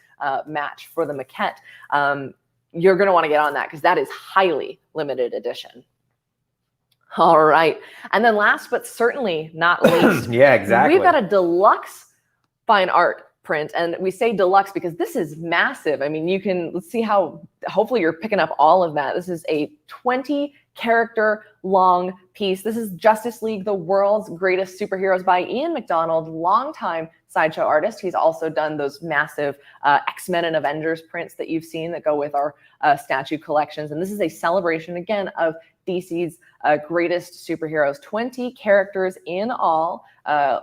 match for the maquette, you're going to want to get on that because that is highly limited edition. All right. And then last but certainly not least, yeah, exactly. we've got a deluxe fine art print, and we say deluxe because this is massive. I mean, let's see how, hopefully you're picking up all of that. This is a 20 character long piece. This is Justice League, the world's greatest superheroes by Ian McDonald, longtime Sideshow artist. He's also done those massive X-Men and Avengers prints that you've seen that go with our statue collections. And this is a celebration again of DC's greatest superheroes, 20 characters in all.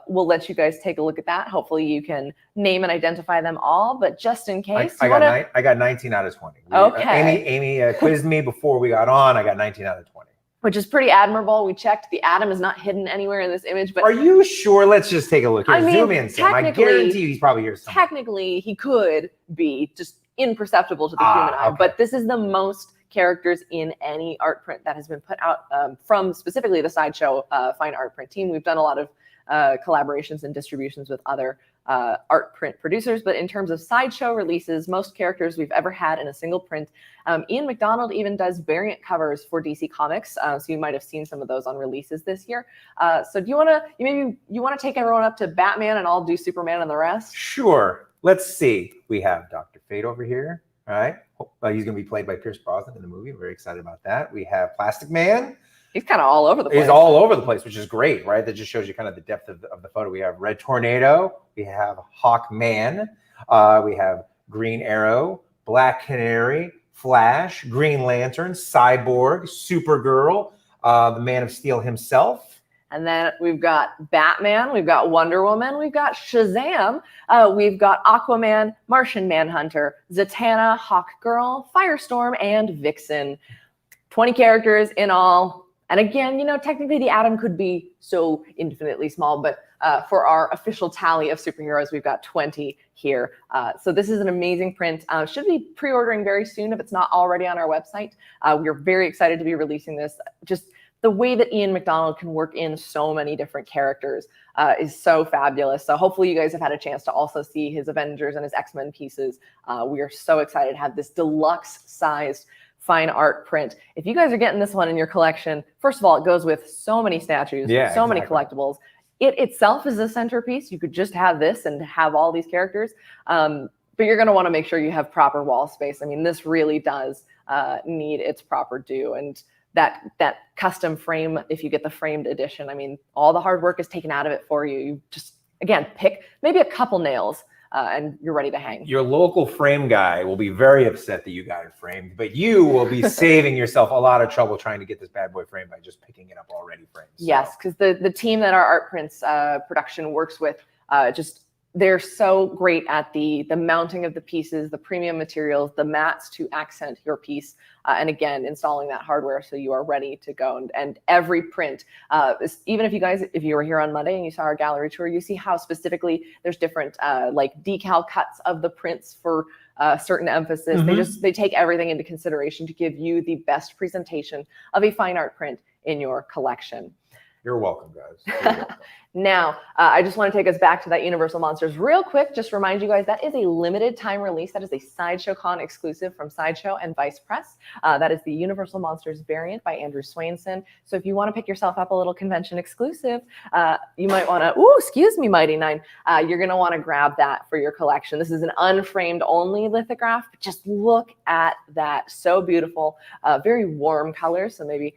We'll let you guys take a look at that. Hopefully you can name and identify them all, but just in case. I got 19 out of 20. Okay. Amy quizzed me before we got on. I got 19 out of 20. Which is pretty admirable. We checked. The atom is not hidden anywhere in this image. But are you sure? Let's just take a look here. I mean, zoom in, Sam. I guarantee you he's probably here somewhere. Technically, he could be just imperceptible to the human eye. Okay. But this is the most characters in any art print that has been put out from specifically the Sideshow fine art print team. We've done a lot of collaborations and distributions with other art print producers, but in terms of Sideshow releases, most characters we've ever had in a single print. Ian McDonald even does variant covers for DC Comics, so you might have seen some of those on releases this year. So do you want to take everyone up to Batman and I'll do Superman and the rest? Sure. Let's see. We have Dr. Fate over here. All right. He's going to be played by Pierce Brosnan in the movie. I'm very excited about that. We have Plastic Man. He's kind of all over the place. He's all over the place, which is great, right? That just shows you kind of the depth of the photo. We have Red Tornado. We have Hawkman. We have Green Arrow, Black Canary, Flash, Green Lantern, Cyborg, Supergirl, the Man of Steel himself. And then we've got Batman, we've got Wonder Woman, we've got Shazam, we've got Aquaman, Martian Manhunter, Zatanna, Hawkgirl, Firestorm, and Vixen. 20 characters in all. And again, technically the atom could be so infinitely small, but for our official tally of superheroes, we've got 20 here. So this is an amazing print. Should be pre-ordering very soon if it's not already on our website. We're very excited to be releasing this. Just the way that Ian McDonald can work in so many different characters is so fabulous. So hopefully you guys have had a chance to also see his Avengers and his X-Men pieces. We are so excited to have this deluxe sized fine art print. If you guys are getting this one in your collection, first of all, it goes with so many statues, so many collectibles. It itself is a centerpiece. You could just have this and have all these characters, but you're going to want to make sure you have proper wall space. I mean, this really does need its proper due. And that custom frame, if you get the framed edition, I mean, all the hard work is taken out of it for you. You just, again, pick maybe a couple nails and you're ready to hang. Your local frame guy will be very upset that you got it framed, but you will be saving yourself a lot of trouble trying to get this bad boy framed by just picking it up already framed. So. Yes, because the team that our Art Prints production works with, they're so great at the mounting of the pieces, the premium materials, the mats to accent your piece, and again, installing that hardware so you are ready to go. And every print, even if you were here on Monday and you saw our gallery tour, you see how specifically there's different like decal cuts of the prints for certain emphasis. They take everything into consideration to give you the best presentation of a fine art print in your collection. You're welcome, guys. You're welcome. Now, I just want to take us back to that Universal Monsters real quick. Just remind you guys, that is a limited time release. That is a Sideshow Con exclusive from Sideshow and Vice Press. That is the Universal Monsters variant by Andrew Swainson. So if you want to pick yourself up a little convention exclusive, you might want to, excuse me, Mighty Nine. You're going to want to grab that for your collection. This is an unframed only lithograph, but just look at that. So beautiful, very warm colors. So maybe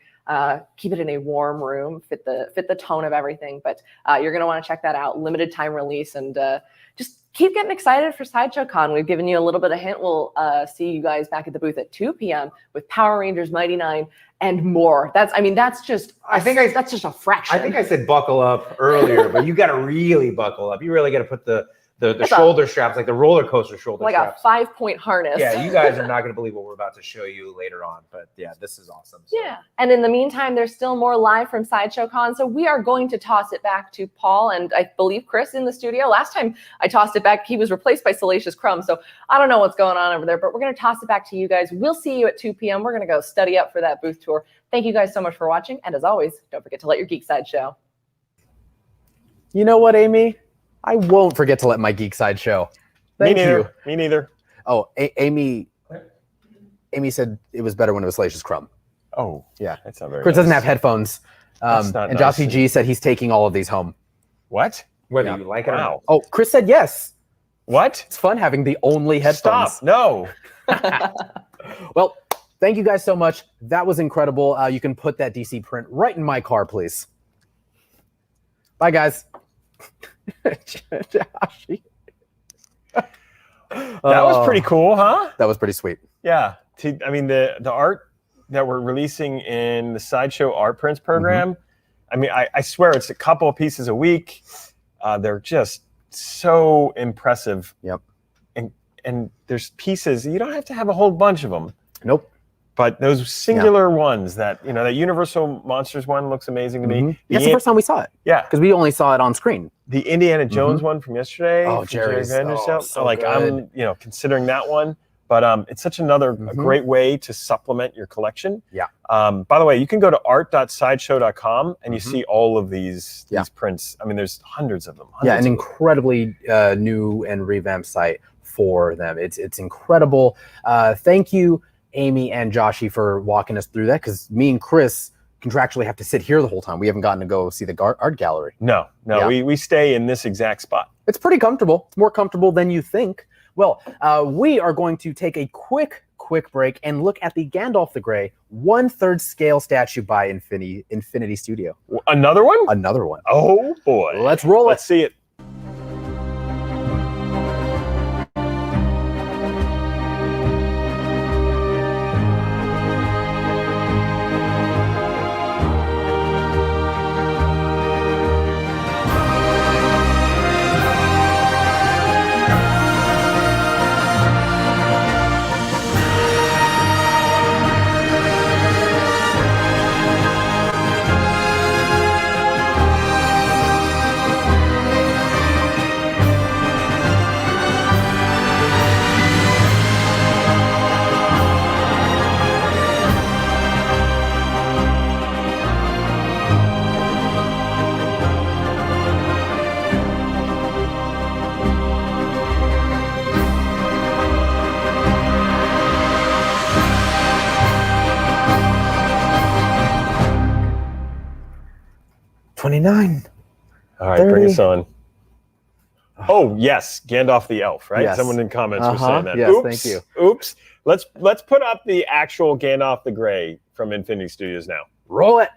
keep it in a warm room, fit the tone of everything. But you're going to want to check that out. Limited time release, and just keep getting excited for Sideshow Con. We've given you a little bit of hint. We'll see you guys back at the booth at 2 p.m. with Power Rangers, Mighty Nine, and more. That's just a fraction. I think I said buckle up earlier, but you got to really buckle up. You really got to put the shoulder straps, like the roller coaster shoulder straps. Like a 5-point harness. Yeah, you guys are not going to believe what we're about to show you later on. But yeah, this is awesome. So. Yeah. And in the meantime, there's still more live from Sideshow Con. So we are going to toss it back to Paul and I believe Chris in the studio. Last time I tossed it back, he was replaced by Salacious Crumb. So I don't know what's going on over there, but we're going to toss it back to you guys. We'll see you at 2 p.m. We're going to go study up for that booth tour. Thank you guys so much for watching. And as always, don't forget to let your geek side show. You know what, Amy? I won't forget to let my geek side show. Thank you. Me neither. Oh, Amy said it was better when it was Salacious Crumb. Oh, yeah. That's not very Chris nice. doesn't have headphones. That's not and nice. Jossie G said he's taking all of these home. What? Whether you like it or not. Oh, Chris said yes. What? It's fun having the only headphones. Stop. No. Well, thank you guys so much. That was incredible. You can put that DC print right in my car, please. Bye, guys. That was pretty cool, huh? That was pretty sweet. Yeah. I mean, the art that we're releasing in the Sideshow Art Prints program, I mean, I swear it's a couple of pieces a week. They're just so impressive. Yep. And there's pieces, you don't have to have a whole bunch of them. Nope. But those singular ones that, that Universal Monsters one looks amazing to me. That's the first time we saw it. Yeah. Because we only saw it on screen. The Indiana Jones one from yesterday. Oh, from Jerry's. Jerry Vanderstelt. So like good. I'm, considering that one. But it's such a great way to supplement your collection. Yeah. By the way, you can go to art.sideshow.com and you see all of these prints. I mean, there's hundreds of them. An incredibly new and revamped site for them. It's incredible. Thank you, Amy and Joshy, for walking us through that, because me and Chris contractually have to sit here the whole time. We haven't gotten to go see the art gallery. No, we stay in this exact spot. It's pretty comfortable. It's more comfortable than you think. Well, we are going to take a quick break and look at the Gandalf the Grey 1/3 scale statue by Infinity Studio. Another one? Another one. Oh boy. Let's roll it. Let's see it. $29. All right, 30. bring us on. Oh yes, Gandalf the Elf, right? Yes. Someone in comments was saying that. Yes, Oops, thank you. Oops. Let's put up the actual Gandalf the Grey from Infinity Studios now. Roll it.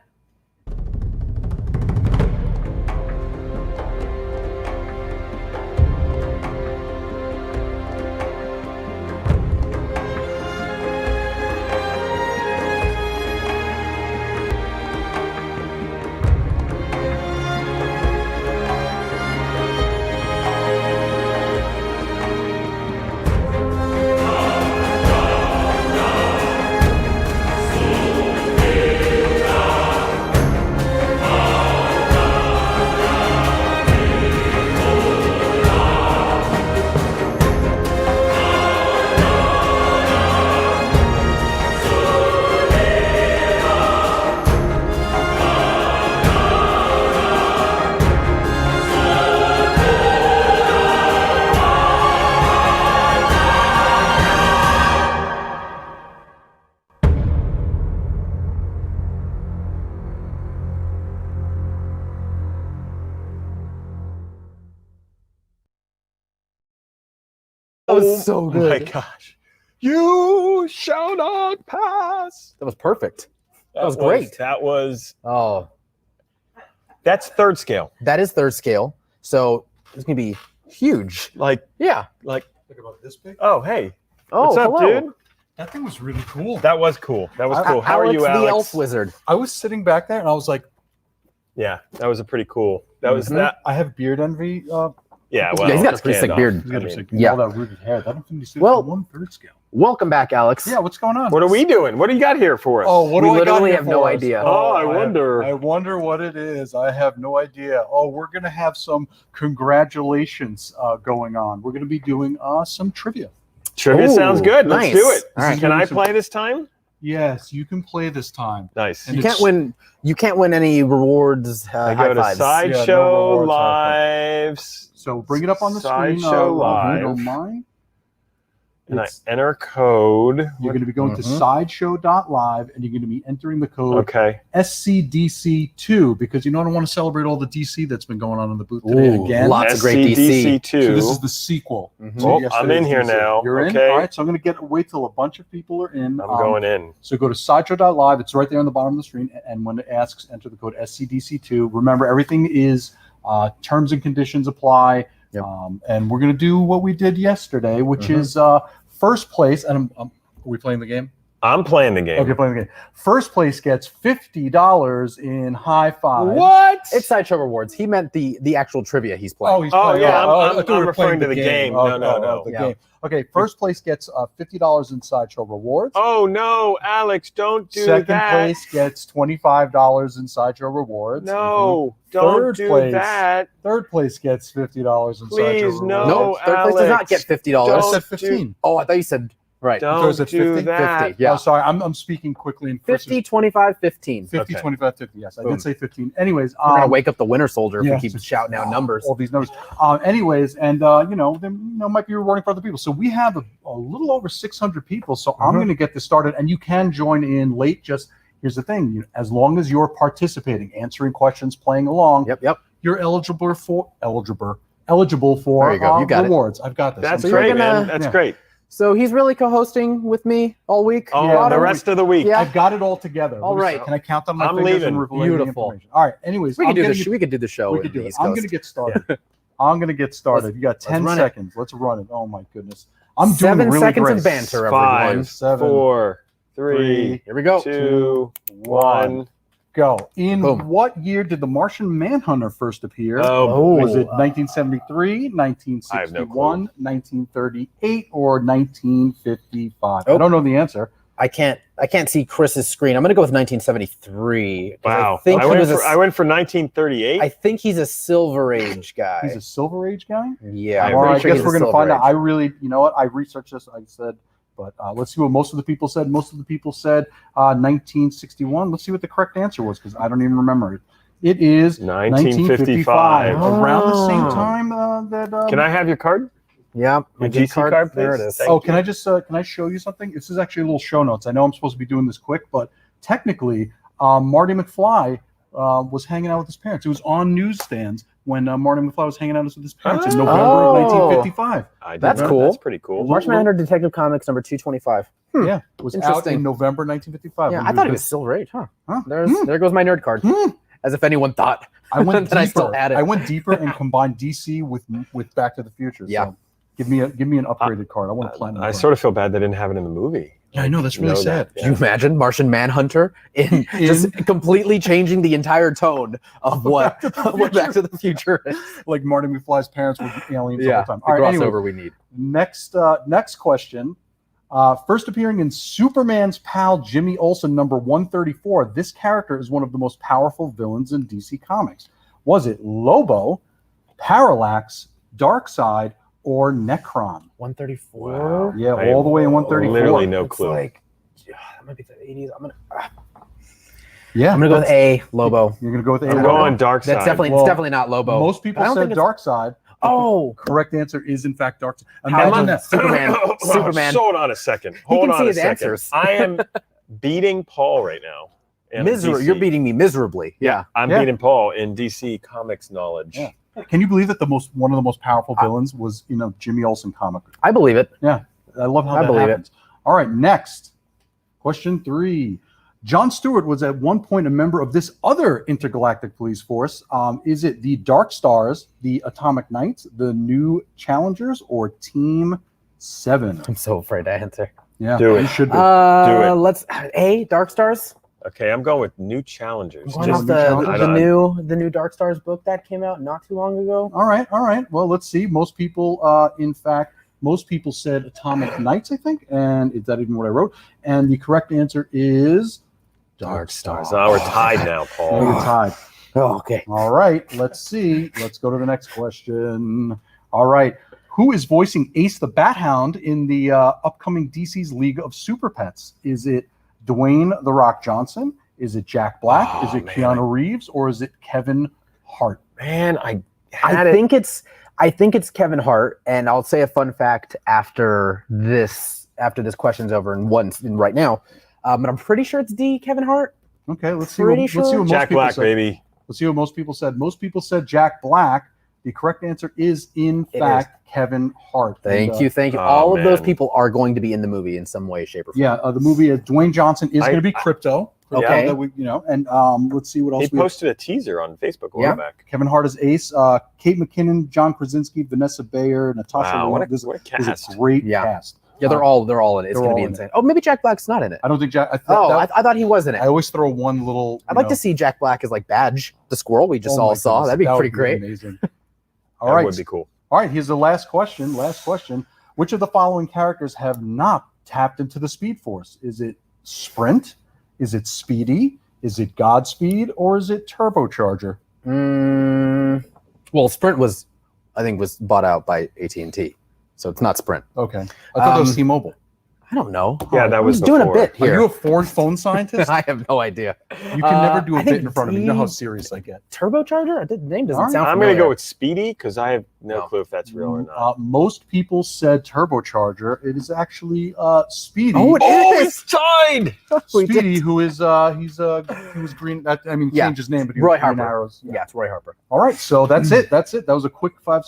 was so good. Oh my gosh. You shall not pass. That was perfect. That was great. That was, Oh, that's third scale. that is third scale. So it's gonna be huge. Like, Yeah. Think about this big. oh, hey. Oh, What's up, hello. dude? That thing was really cool. That was cool. That was cool. How are Alex you, Alex? the elf wizard? I was sitting back there and I was like, Yeah, that was a pretty cool. That was Mhm. that. I have beard envy. Yeah, well, Yeah, he's got a pretty sick Gandalf. beard. He's got I mean, Yeah. all that rooted hair. That don't think you see Well- on 1/3 scale. Welcome back, Alex. Yeah, what's going on? What are we doing? What do you got here for us? Oh, what We do I got literally here have no for us? idea. Oh, I wonder. I wonder what it is. I have no idea. Oh, we're gonna have some congratulations going on. We're gonna be doing some trivia. Trivia Ooh, sounds good. Let's nice. do it. All right. Can I play this time? Yes, you can play this time. Nice. And You it's- can't win. You can't win any rewards. I High go to fives. Sideshow rewards, high Lives, So bring it up on the screen. Sideshow if Live. you don't mind. and I It's- enter code. You're going to be going to Mhm. sideshow.live and you're going to be entering the code Okay. SCDC2 because you know I don't want to celebrate all the DC that's been going on in the booth today Ooh, again. lots of great DC. SCDC2. So this is the sequel. Mhm. to Oh, I'm yesterday's in here DC. now. You're in. Okay. All right. So I'm going to wait till a bunch of people are in. I'm going in. So go to sideshow.live. It's right there on the bottom of the screen. And when it asks, enter the code SCDC2. Remember, everything is terms and conditions apply. Yep. And we're going to do what we did yesterday, which Mhm. is first place. And are we playing the game? I'm playing the game. Okay, playing the game. First place gets $50 in high five. What? It's Sideshow Rewards. He meant the actual trivia he's playing. He's Oh, playing. yeah, I'm- I I'm thought we were referring playing to the game. No. the Yeah. game. Okay, first place gets $50 in Sideshow Rewards. Oh no, Alex, don't do Second that. place gets $25 in Sideshow Rewards. No, don't Third do place. that. Third place gets $50 in Sideshow Please, Rewards. no. No, third place does not Alex, get I $50. don't said 15. Oh, I thought you said right. Don't is it do 50? that. 50, yeah. Oh, sorry, I'm speaking quickly. In 50, 25, 15. 50, Okay. 25, 50. Yes, I Boom. did say 15. Anyways, We're gonna wake up the winter soldier if yeah. we keep shouting out numbers. All these numbers. Anyways, and might be rewarding for other people. So we have a little over 600 people. So I'm Mhm. going to get this started, and you can join in late. Just here's the thing: as long as you're participating, answering questions, playing along, Yep. you're eligible for There you go. You got it. rewards. I've got this. That's So you're great, gonna- man. That's yeah. great. So he's really co-hosting with me all week. Oh, Yeah, the no, rest of the week. Yeah. I've got it all together. All Let me right. see. Can I count on my I'm fingers leaving. and reveal the Beautiful. information? All right. Anyways, We can I'm do gonna this. get- We could do the show. we in could the do it. East I'm Coast. going to get started. I'm going to get started. You got 10 run it. seconds. Let's run it. Oh my goodness. I'm doing 7 really seconds great. of banter, everyone. 5, 7, 4, 3, Here we go. 2, 1. Go. In Boom. what year did the Martian Manhunter first appear? Oh, Was it 1973, I have no 1961, 1938, or 1955? Oh. I don't know the answer. I can't see Chris's screen. I'm gonna go with 1973. 'cause wow. I think he was I went for 1938. I think he's a Silver Age guy. He's a Silver Age guy? Yeah. I'm All pretty right, I sure guess he's we're a going to Silver find out. Age. I really, you know what? I researched this, I said, but let's see what most of the people said. Most of the people said 1961. Let's see what the correct answer was because I don't even remember it. It is 1955. around the same Oh. time that. Can I have your card? Yeah. Your my gift GC card, There it please? is. Thank Oh, can I just can I show you something? This is actually a little show notes. I know I'm supposed to be doing this quick, but technically, Marty McFly was hanging out with his parents. It was on newsstands when Marty McFly was hanging out with his parents in November of 1955. I did That's not. cool. That's pretty cool. Martian Manhunter Detective Comics number 225. Yeah, it was out Interesting. in November 1955. Yeah, when I thought it doing- was Silver Age, huh? Huh? There goes my nerd card. As if anyone thought. I went that I still deeper. had it. I went deeper and combined DC with Back to the Future. Yeah. So give me an upgraded card. I want a platinum. I card. sort of feel bad they didn't have it in the movie. Yeah, I know that's really Know sad. that. Can you imagine Martian Manhunter in just completely changing the entire tone of what Back to the Future is? Like Marty McFly's parents were aliens Yeah, all the time. the All right, anyway, crossover we need. next question. First appearing in Superman's pal Jimmy Olsen number 134, this character is one of the most powerful villains in DC Comics. Was it Lobo, Parallax, Darkseid, or Necron? 134. Wow. Yeah, I all the way in have 134. Literally no It's clue. like, that might be the 80s. I'm Yeah, gonna go with A, Lobo. You're gonna go with A. I'm Lobo? going Dark Side. That's definitely Well, it's definitely not Lobo. Most people I don't said think it's- Darkseid. Oh, Correct answer is in fact Darkseid. How am I Imagine not- that. Superman. Hold on a second. He Hold can on see a his second. answers. I am beating Paul right now. in Miserable. DC. You're beating me miserably. Yeah. I'm Yeah. beating Paul in DC Comics knowledge. Yeah. Can you believe that one of the most powerful villains was in a Jimmy Olsen comic? I believe it. Yeah, I love how I that believe it. happens. All right, next question 3. John Stewart was at one point a member of this other intergalactic police force. Is it the Dark Stars, the Atomic Knights, the New Challengers, or Team 7? I'm so afraid to answer. Yeah, Do it. You should be. Do it. Let's Dark Stars. Okay, I'm going with New Challengers. I'm going Just- off New the new Dark Stars book that came out not too long ago. All right. Well, let's see. Most people, in fact, said Atomic Knights, I think, and is that even what I wrote? And the correct answer is Dark Stars. Oh, we're tied now, Oh, Paul. you're tied. Oh, okay. All right. Let's see. Let's go to the next question. All right. Who is voicing Ace the Bat Hound in the upcoming DC's League of Super Pets? Is it Dwayne The Rock Johnson? Is it Jack Black? Oh, is it man. Keanu Reeves? Or is it Kevin Hart? Man, I think it's Kevin Hart, and I'll say a fun fact after this question's over and right now. But I'm pretty sure it's Kevin Hart. Okay. Let's see. Pretty Let's see what sure. most Jack people Black, said. baby. Let's see what most people said. Most people said Jack Black. The correct answer is, in It fact, Kevin Hart. Thank And, you, thank you. oh, All of those man. people are going to be in the movie in some way, shape, or form. Yeah, the movie Dwayne Johnson is going to be Crypto. Okay. That we, and let's see what else He we have. posted a teaser on Facebook a Yeah. while back. Kevin Hart is Ace. Kate McKinnon, John Krasinski, Vanessa Bayer, Natasha. Wow, Lyonne. what a This is cast. a great Yeah. cast. Yeah, they're all in it. It's they're going to all be in insane. Oh, maybe Jack Black's not in it. I don't think Jack. I thought he was in it. I always throw one little. I'd like to see Jack Black as like Badge, the squirrel we just all saw. That'd be pretty great. Amazing. That All right. would be cool. All right, here's the last question. Which of the following characters have not tapped into the Speed Force? Is it Sprint? Is it Speedy? Is it Godspeed? Or is it Turbocharger? Well, Sprint was bought out by AT&T, so it's not Sprint. Okay. I thought that was T-Mobile. I don't know. Yeah, that was He's doing a before. bit Are here. you a foreign phone scientist? I have no idea. You can never do a I bit think in front of me. You know how D- serious I get. Turbocharger? The name doesn't All right. sound I'm familiar. going to go with Speedy because I have no No. clue if that's real or not. Most people said Turbocharger. It is actually Speedy. Oh, it is. It's tied. We did. Speedy, who is he was green. Yeah. Changed his name, but he Roy was Green Harper. Arrows. Yeah, it's Roy Harper. All right, so that's it. That was a quick five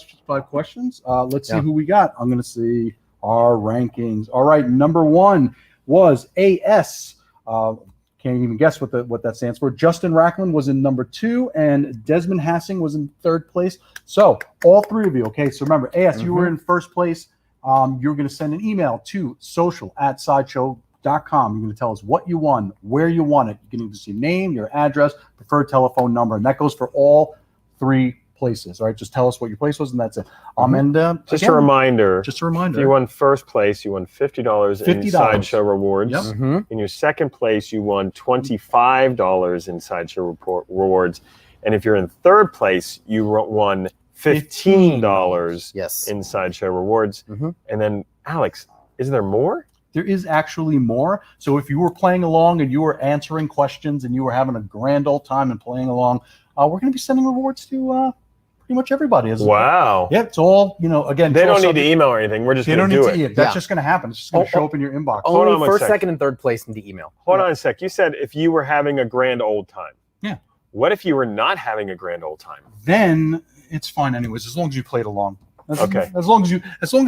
questions. Let's see Yeah. who we got. I'm going to see our rankings. All right, number 1 was AS. Can't even guess what that stands for. Justin Racklin was in number 2, and Desmond Hassing was in 3rd place. So all 3 of you. Okay, so remember, AS, you were in 1st place. You're going to send an email to social@sideshow.com. You're going to tell us what you won, where you won it. You can give us your name, your address, preferred telephone number, and that goes for all 3 places. All right, just tell us what your place was, and that's it. And Just again, a reminder. Just a reminder. If you won first place, you won $50 in $50. Sideshow rewards. Yep. Mhm. In your second place, you won $25 in Sideshow rewards. And if you're in third place, you won $15 Yes. in Sideshow rewards. Mhm. And then, Alex, is there more? There is actually more. So if you were playing along and you were answering questions and you were having a grand old time and playing along, we're going to be sending rewards to pretty much everybody. Wow. Yeah, it's all, again. They it's all don't need to subject- email or anything. We're just They going don't to need do to it. eat. That's Yeah. just going to happen. It's just going to show up in your inbox. Hold on Only one first, sec. second, and third place in the email. Hold on a sec. You said if you were having a grand old time. Yeah. What if you were not having a grand old time? Then it's fine anyways, as long as you played along. Okay. As long as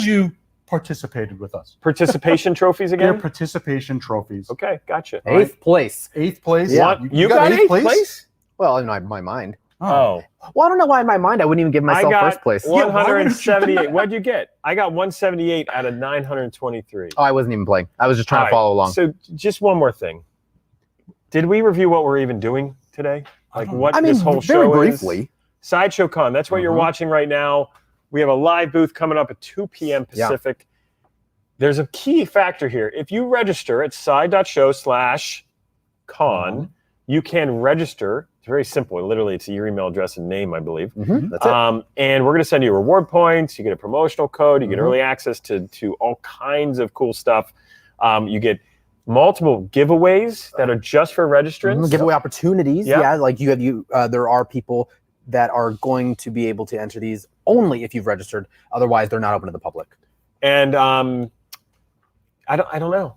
you participated with us. Participation trophies They're again? participation trophies. Okay, gotcha. All right. 8th place. 8th place. Yeah. You got eighth place? Well, in my mind. Oh. Well, I don't know why in my mind I wouldn't even give I myself got first place. Yeah, why would you- 178. What'd you get? I got 178 out of 923. Oh, I wasn't even playing. I was just trying All to right, follow along. So just one more thing. Did we review what we're even doing today? Like what I mean, this whole very show briefly. is? Sideshow Con. That's what you're Mhm. watching right now. We have a live booth coming up at 2 p.m. Yeah. Pacific. There's a key factor here. If you register at side.show/con, you can register. It's very simple. Literally, it's your email address and name, I believe. That's it. And we're going to send you reward points. You get a promotional code. You get Mhm. early access to all kinds of cool stuff. You get multiple giveaways that are just for registrants. Giveaway opportunities. Yeah. Yeah, like there are people that are going to be able to enter these only if you've registered. Otherwise, they're not open to the public. And I don't know.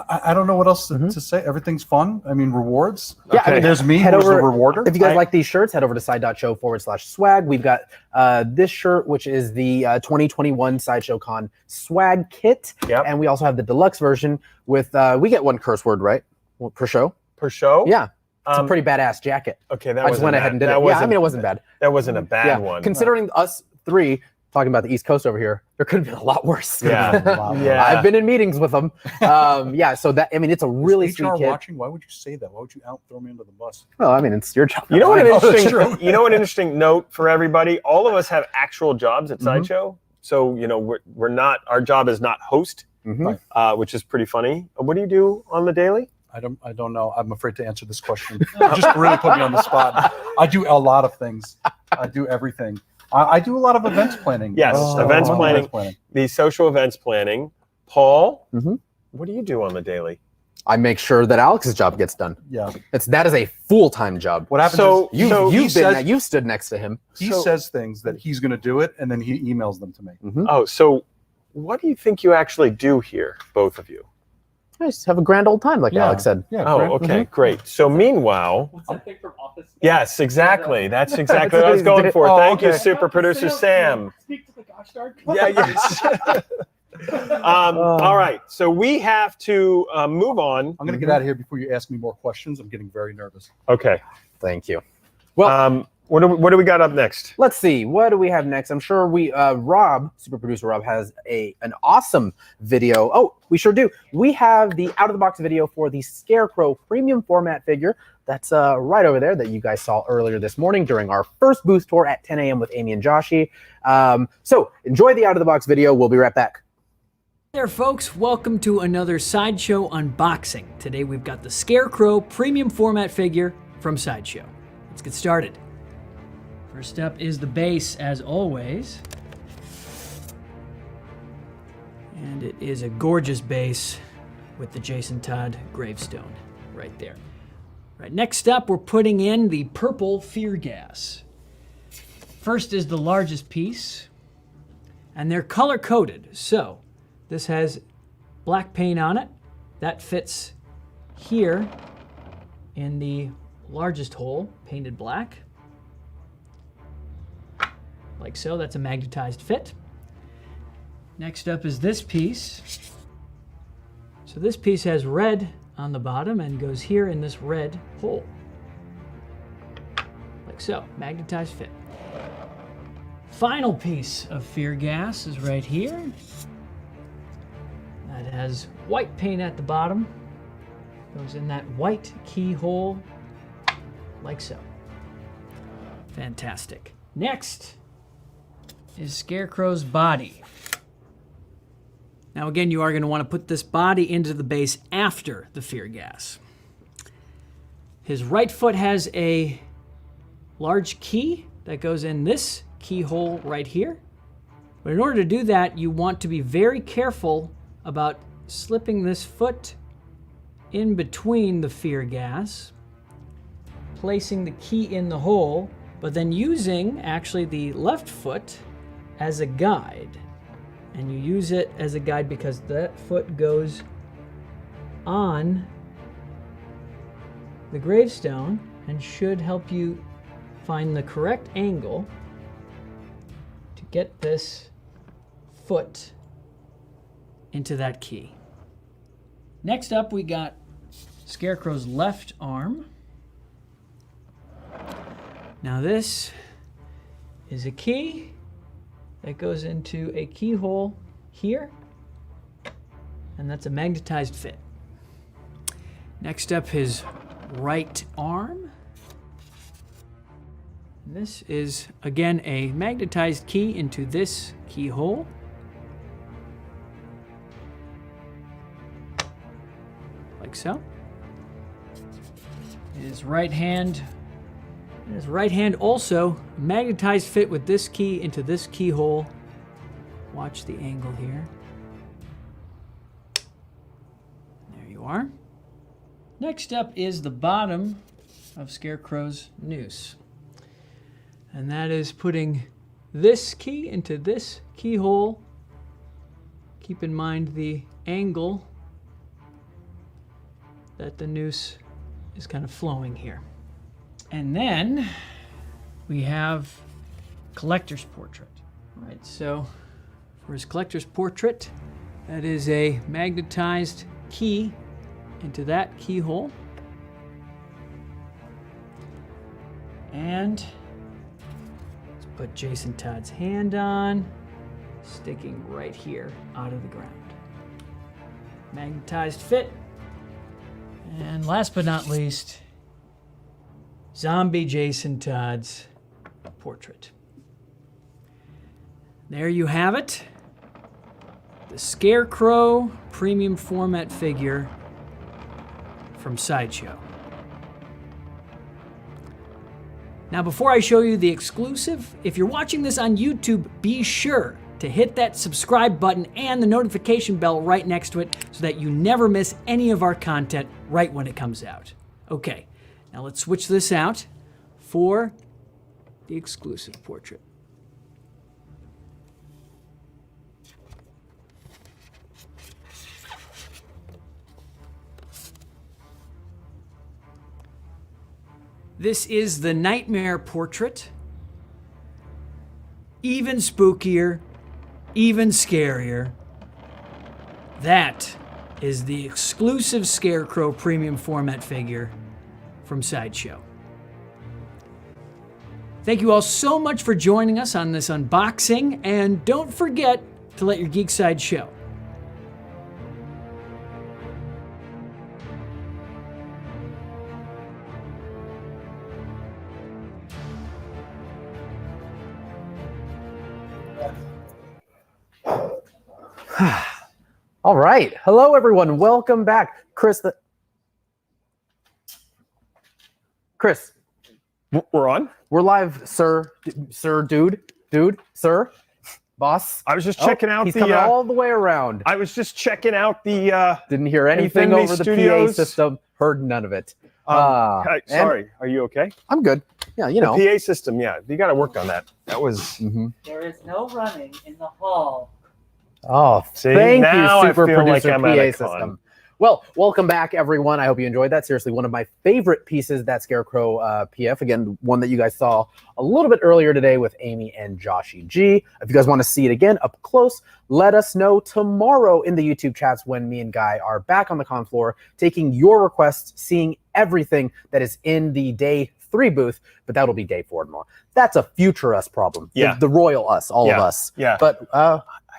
I don't know what else to say. Everything's fun. I mean, rewards. Yeah, I mean, there's me head who's the over- rewarder. If you guys like these shirts, head over to side.show/swag. We've got this shirt, which is the 2021 Sideshow Con swag kit. Yep. And we also have the deluxe version with, we get one curse word, right? Per show? Per show? Yeah. It's a pretty badass jacket. Okay, that I just went ahead and did it. Yeah, I mean, it wasn't bad. That wasn't a bad one. Considering us three talking about the East Coast over here, there could have been a lot worse. Yeah. Yeah. I've been in meetings with them. So that, I mean, it's a really Is sweet HR kit. watching? Why would you say that? Why would you throw me under the bus? Well, I mean, it's your job. You know what? An You know what? An interesting note for everybody. All of us have actual jobs at Sideshow, so we're not. Our job is not host, which is pretty funny. What do you do on the daily? I don't know. I'm afraid to answer this question. Just really put me on the spot. I do a lot of things. I do everything. I do a lot of events planning. Yes, events planning. The social events planning. Paul, what do you do on the daily? I make sure that Alex's job gets done. Yeah, that is a full-time job. What happens is you've stood next to him. He says things that he's going to do it, and then he emails them to me. Oh, so what do you think you actually do here, both of you? I just have a grand old time, like Alex said. Yeah. Oh, okay, great. So meanwhile, What's that thing from Office? yes, exactly. That's exactly what I was going for. Thank you, super producer Sam. Speak to the gosh darn. Yeah, yes. All right, so we have to move on. I'm going to get out of here before you ask me more questions. I'm getting very nervous. Okay. Thank you. Well, what do we got up next? let's see. What do we have next? I'm sure Rob, super producer Rob, has an awesome video. Oh, we sure do. We have the out of the box video for the Scarecrow premium format figure. That's right over there that you guys saw earlier this morning during our first booth tour at 10 a.m. with Amy and Joshi. So enjoy the out of the box video. We'll be right back. Hey there, folks. Welcome to another Sideshow unboxing. Today we've got the Scarecrow premium format figure from Sideshow. Let's get started. First up is the base, as always. And it is a gorgeous base with the Jason Todd gravestone right there. Right, next up, we're putting in the purple fear gas. First is the largest piece, and they're color-coded. So this has black paint on it. That fits here in the largest hole, painted black. Like so, that's a magnetized fit. Next up is this piece. So this piece has red on the bottom and goes here in this red hole. Like so, magnetized fit. Final piece of fear gas is right here. That has white paint at the bottom. Goes in that white keyhole, like so. Fantastic. Next is Scarecrow's body. Now again, you are going to want to put this body into the base after the fear gas. His right foot has a large key that goes in this keyhole right here. But in order to do that, you want to be very careful about slipping this foot in between the fear gas, placing the key in the hole, but then using actually the left foot as a guide. And you use it as a guide because that foot goes on the gravestone and should help you find the correct angle to get this foot into that key. Next up, we got Scarecrow's left arm. Now this is a key that goes into a keyhole here, and that's a magnetized fit. Next up, his right arm. This is, again, a magnetized key into this keyhole. Like so. His right hand also magnetized fit with this key into this keyhole. Watch the angle here. There you are. Next up is the bottom of Scarecrow's noose. And that is putting this key into this keyhole. Keep in mind the angle that the noose is kind of flowing here. And then we have collector's portrait. All right, so for his collector's portrait, that is a magnetized key into that keyhole. And let's put Jason Todd's hand on, sticking right here out of the ground. Magnetized fit. And last but not least, zombie Jason Todd's portrait. There you have it. The Scarecrow premium format figure from Sideshow. Now, before I show you the exclusive, if you're watching this on YouTube, be sure to hit that subscribe button and the notification bell right next to it so that you never miss any of our content right when it comes out. Okay, now let's switch this out for the exclusive portrait. This is the Nightmare portrait. Even spookier, even scarier. That is the exclusive Scarecrow premium format figure from Sideshow. Thank you all so much for joining us on this unboxing, and don't forget to let your geek side show. All right. Hello, everyone. Welcome back. Chris. Chris, We're on. we're live, sir. Dude, sir, boss. I was just checking out he's the. coming all the way around. I was just checking out the. Didn't hear anything Infinity over the Studios. PA system. Heard none of it. Hi, and sorry, are you okay? I'm good. Yeah, you know. The PA system, yeah, you got to work on that. That was. Mhm. There is no running in the hall. Oh, See, thank now you, I super feel like producer I'm PA at a system. con. Well, welcome back, everyone. I hope you enjoyed that. Seriously, one of my favorite pieces, that Scarecrow PF. Again, one that you guys saw a little bit earlier today with Amy and Joshy G. If you guys want to see it again up close, let us know tomorrow in the YouTube chats when me and Guy are back on the con floor, taking your requests, seeing everything that is in the Day 3 booth, but that'll be Day 4 tomorrow. That's a future us problem. Yeah. The royal us, all of us. Yeah. But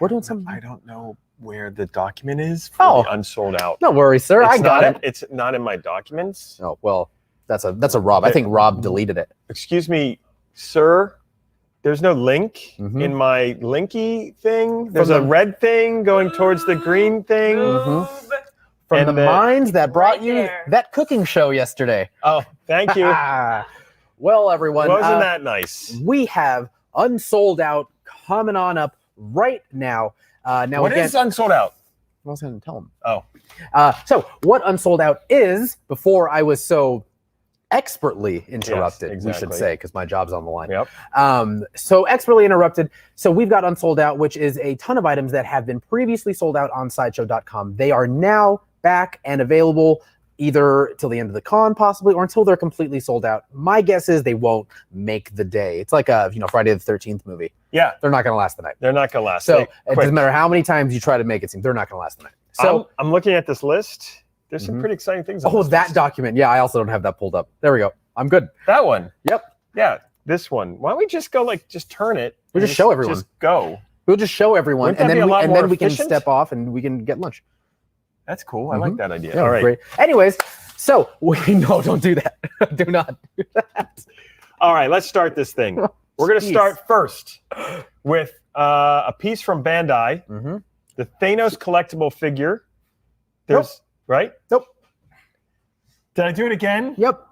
we're doing something. I don't know where the document is for the unsold out. No worries, sir. I got it. It's not in my documents. Oh, well, that's a Rob. I think Rob deleted it. Excuse me, sir. There's no link Mhm. in my linky thing. There's From a the- red thing going towards the green thing. Mhm. From And the then- minds that brought Right you there. that cooking show yesterday. Oh, thank you. Well, everyone, Wasn't that nice? we have unsold out coming on up right now. Now What again, is unsold out? I was going to tell them. Oh, So what unsold out is, before I was so expertly interrupted, we should exactly. say, because my job's on the line. yep. So expertly interrupted. So we've got unsold out, which is a ton of items that have been previously sold out on sideshow.com. They are now back and available either till the end of the con possibly, or until they're completely sold out. My guess is they won't make the day. It's like a Friday the 13th movie. Yeah, They're not going to last the night. they're not gonna last. So They it quit. doesn't matter how many times you try to make it seem, they're not going to last the night. So I'm looking at this list. There's some Mhm. pretty exciting things. On oh, this that list. document. Yeah, I also don't have that pulled up. There we go. I'm good. That one. Yep. Yeah, this one. Why don't we just go just turn it? We'll and just show everyone. Just go. We'll just show everyone, Wouldn't and that be then a lot more we can efficient? step off and we can get lunch. That's cool. I like that idea. Yeah, All right. great. Anyways, so no, don't do that. Do not do that. All right. Let's start this thing. We're gonna Jeez. start first with a piece from Bandai, Mm-hmm. the Thanos collectible figure. There's right. Nope. Did I do it again? Yep.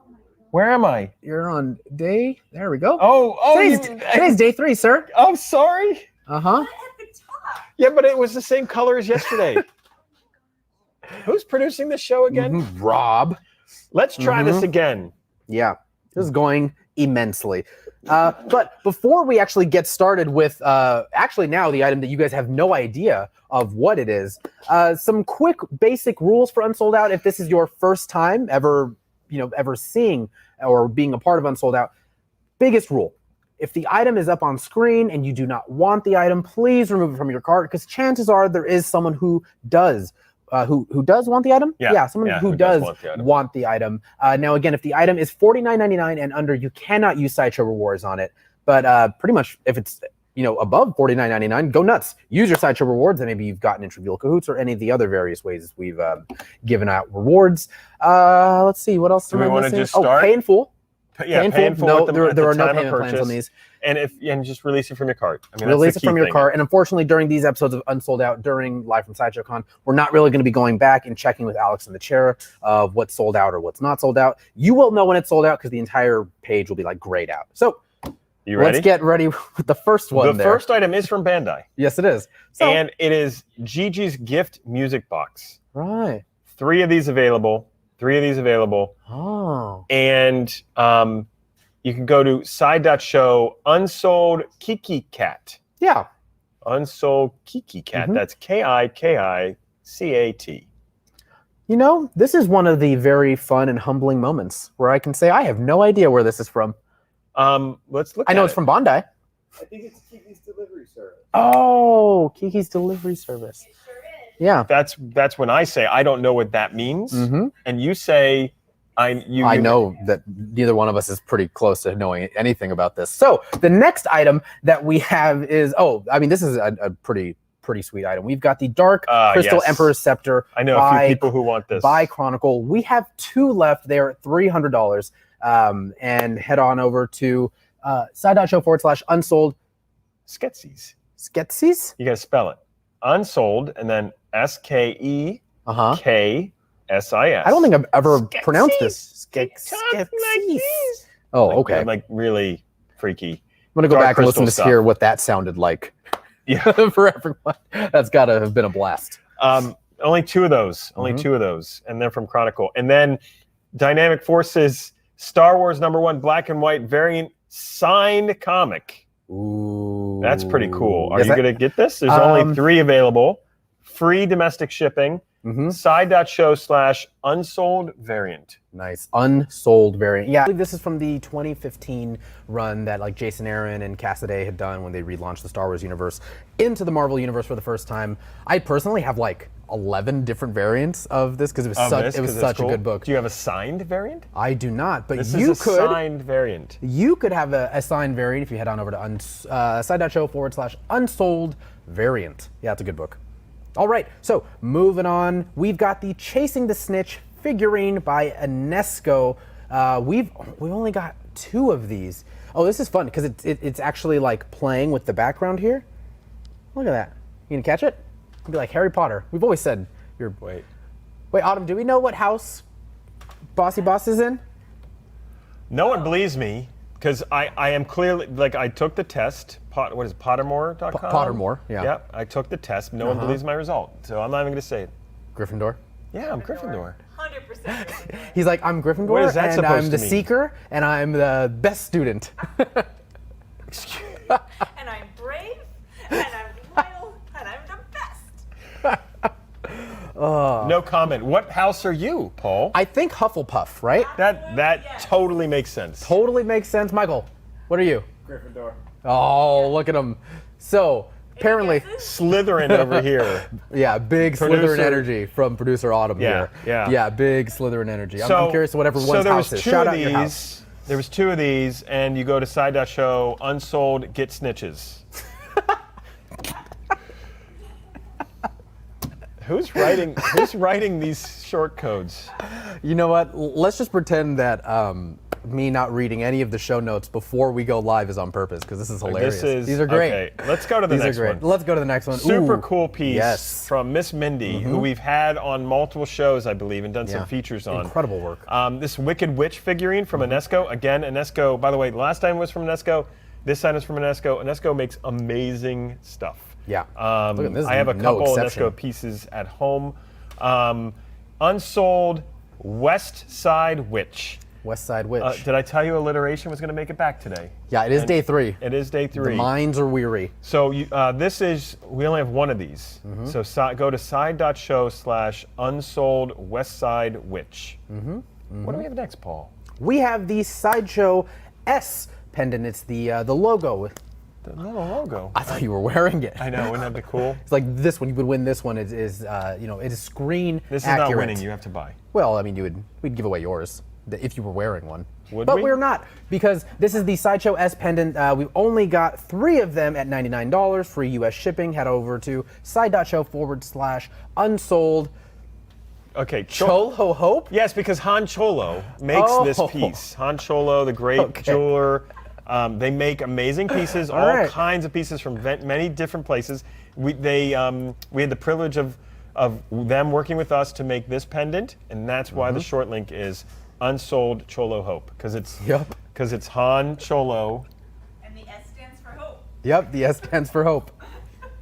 Where am I? You're on day. There we go. Oh, Today's day 3, sir. Oh, sorry. Uh-huh. Yeah, but it was the same color as yesterday. Who's producing the show again? Rob. Let's try this again. Yeah. This is going immensely. But before we actually get started with actually now the item that you guys have no idea of what it is, some quick basic rules for Unsold Out. If this is your first time ever seeing or being a part of Unsold Out, biggest rule: if the item is up on screen and you do not want the item, please remove it from your cart, because chances are there is someone who does want the item. Someone who does want the item. Now again, if the item is $49.99 and under, you cannot use Sideshow rewards on it. But pretty much if it's above $49.99, go nuts. Use your Sideshow rewards, and maybe you've gotten in Trivial Cahoots or any of the other various ways we've given out rewards. Let's see, what else do we want to just start? Pay in full. Pay in full. No, there are no payment plans on these. And just release it from your cart. I mean, release it from your cart. And unfortunately, during these episodes of Unsold Out, during Live from Sideshow Con, we're not really going to be going back and checking with Alex in the chair of what's sold out or what's not sold out. You will know when it's sold out because the entire page will be like grayed out. So you ready? Let's get ready with the first one. The first item is from Bandai. Yes, it is. So, and it is Gigi's Gift Music Box. Right. 3 of these available. Oh. And you can go to side.show unsold Kiki Cat. Yeah. Unsold Kiki Cat. That's KIKICAT. This is one of the very fun and humbling moments where I can say I have no idea where this is from. Let's look. I know it's from Bandai. I think it's Kiki's Delivery Service. Oh, Kiki's Delivery Service. It sure is. Yeah. That's when I say I don't know what that means, and you say I know that neither one of us is pretty close to knowing anything about this. So the next item that we have is this is a pretty sweet item. We've got the Dark Crystal Emperor's Scepter. I know a few people who want this. By Chronicle. We have 2 left. They're $300. And head on over to side.show/unsold Sketches. Sketches? You gotta spell it. Unsold and then SKEKSIS. I don't think I've ever pronounced this. Oh, okay. Like really freaky. I'm gonna go back and listen to hear what that sounded like. Yeah, for everyone. That's gotta have been a blast. Only 2 of those. And they're from Chronicle. And then Dynamic Forces Star Wars #1 black and white variant signed comic. Ooh. That's pretty cool. Are you going to get this? There's only 3 available. Free domestic shipping. Side.show/unsold variant. Nice. Unsold variant. Yeah, I believe this is from the 2015 run that like Jason Aaron and Cassaday had done when they relaunched the Star Wars universe into the Marvel universe for the first time. I personally have like 11 different variants of this because it was such a good book. Do you have a signed variant? I do not, but this you is a could. Signed variant. You could have a signed variant if you head on over to side.show/unsold variant. Yeah, it's a good book. All right, so moving on, we've got the Chasing the Snitch figurine by Enesco. We've only got 2 of these. Oh, this is fun because it's actually like playing with the background here. Look at that. You gonna catch it? It'd be like Harry Potter. We've always said you're. Wait, Autumn. Do we know what house Bossy Boss is in? No one believes me because I am clearly I took the test. What is it, Pottermore.com? Pottermore, yeah. Yep, I took the test. No one believes my result, so I'm not even going to say it. Gryffindor? Yeah, I'm Gryffindor. 100% Gryffindor. He's like, I'm Gryffindor, What is that and supposed I'm the to mean? Seeker, and I'm the best student. And I'm brave, and I'm loyal, and I'm the best. No comment. What house are you, Paul? I think Hufflepuff, right? That Yes. totally makes sense. Totally makes sense. Michael, what are you? Gryffindor. Oh, look at him. So, apparently, Slytherin over here. yeah, big Producer- Slytherin energy from producer Autumn Yeah, here. yeah. Big Slytherin energy. I'm curious what everyone's house is. Shout out your house. There was 2 of these, and you go to side.show unsold get snitches. Who's writing these short codes? You know what? Let's just pretend that me not reading any of the show notes before we go live is on purpose because this is hilarious. These are great. Okay, let's go to the next one. Let's go to the next one. Super Ooh, cool piece yes. from Miss Mindy, who we've had on multiple shows, I believe, and done some features on. Incredible work. This Wicked Witch figurine from Enesco. Again, Enesco, by the way, last time was from Enesco. This time is from Enesco. Enesco makes amazing stuff. Yeah. Look at this. I have a no couple exception. Enesco pieces at home. Unsold West Side Witch. West Side Witch. Did I tell you alliteration was going to make it back today? Yeah, it is day 3. It is day 3. The minds are weary. So we only have one of these. So go to side.show/unsold West Side Witch. What do we have next, Paul? We have the Sideshow S pendant. It's the logo. The little logo. I thought you were wearing it. I know, wouldn't that be cool? It's like this one. You would win this one. It is screen This is accurate. not winning. You have to buy. Well, I mean, we'd give away yours if you were wearing one. Would we? We're not, because this is the Sideshow S pendant. We've only got 3 of them at $99, free US shipping. Head over to side.show/unsold. Okay, Cholo Hope? Yes, because Han Cholo makes this piece. Han Cholo, the great jeweler. They make amazing pieces, all kinds of pieces from many different places. We had the privilege of them working with us to make this pendant, and that's why the short link is Unsold Cholo Hope, because it's Han Cholo. And the S stands for hope. Yep, the S stands for hope.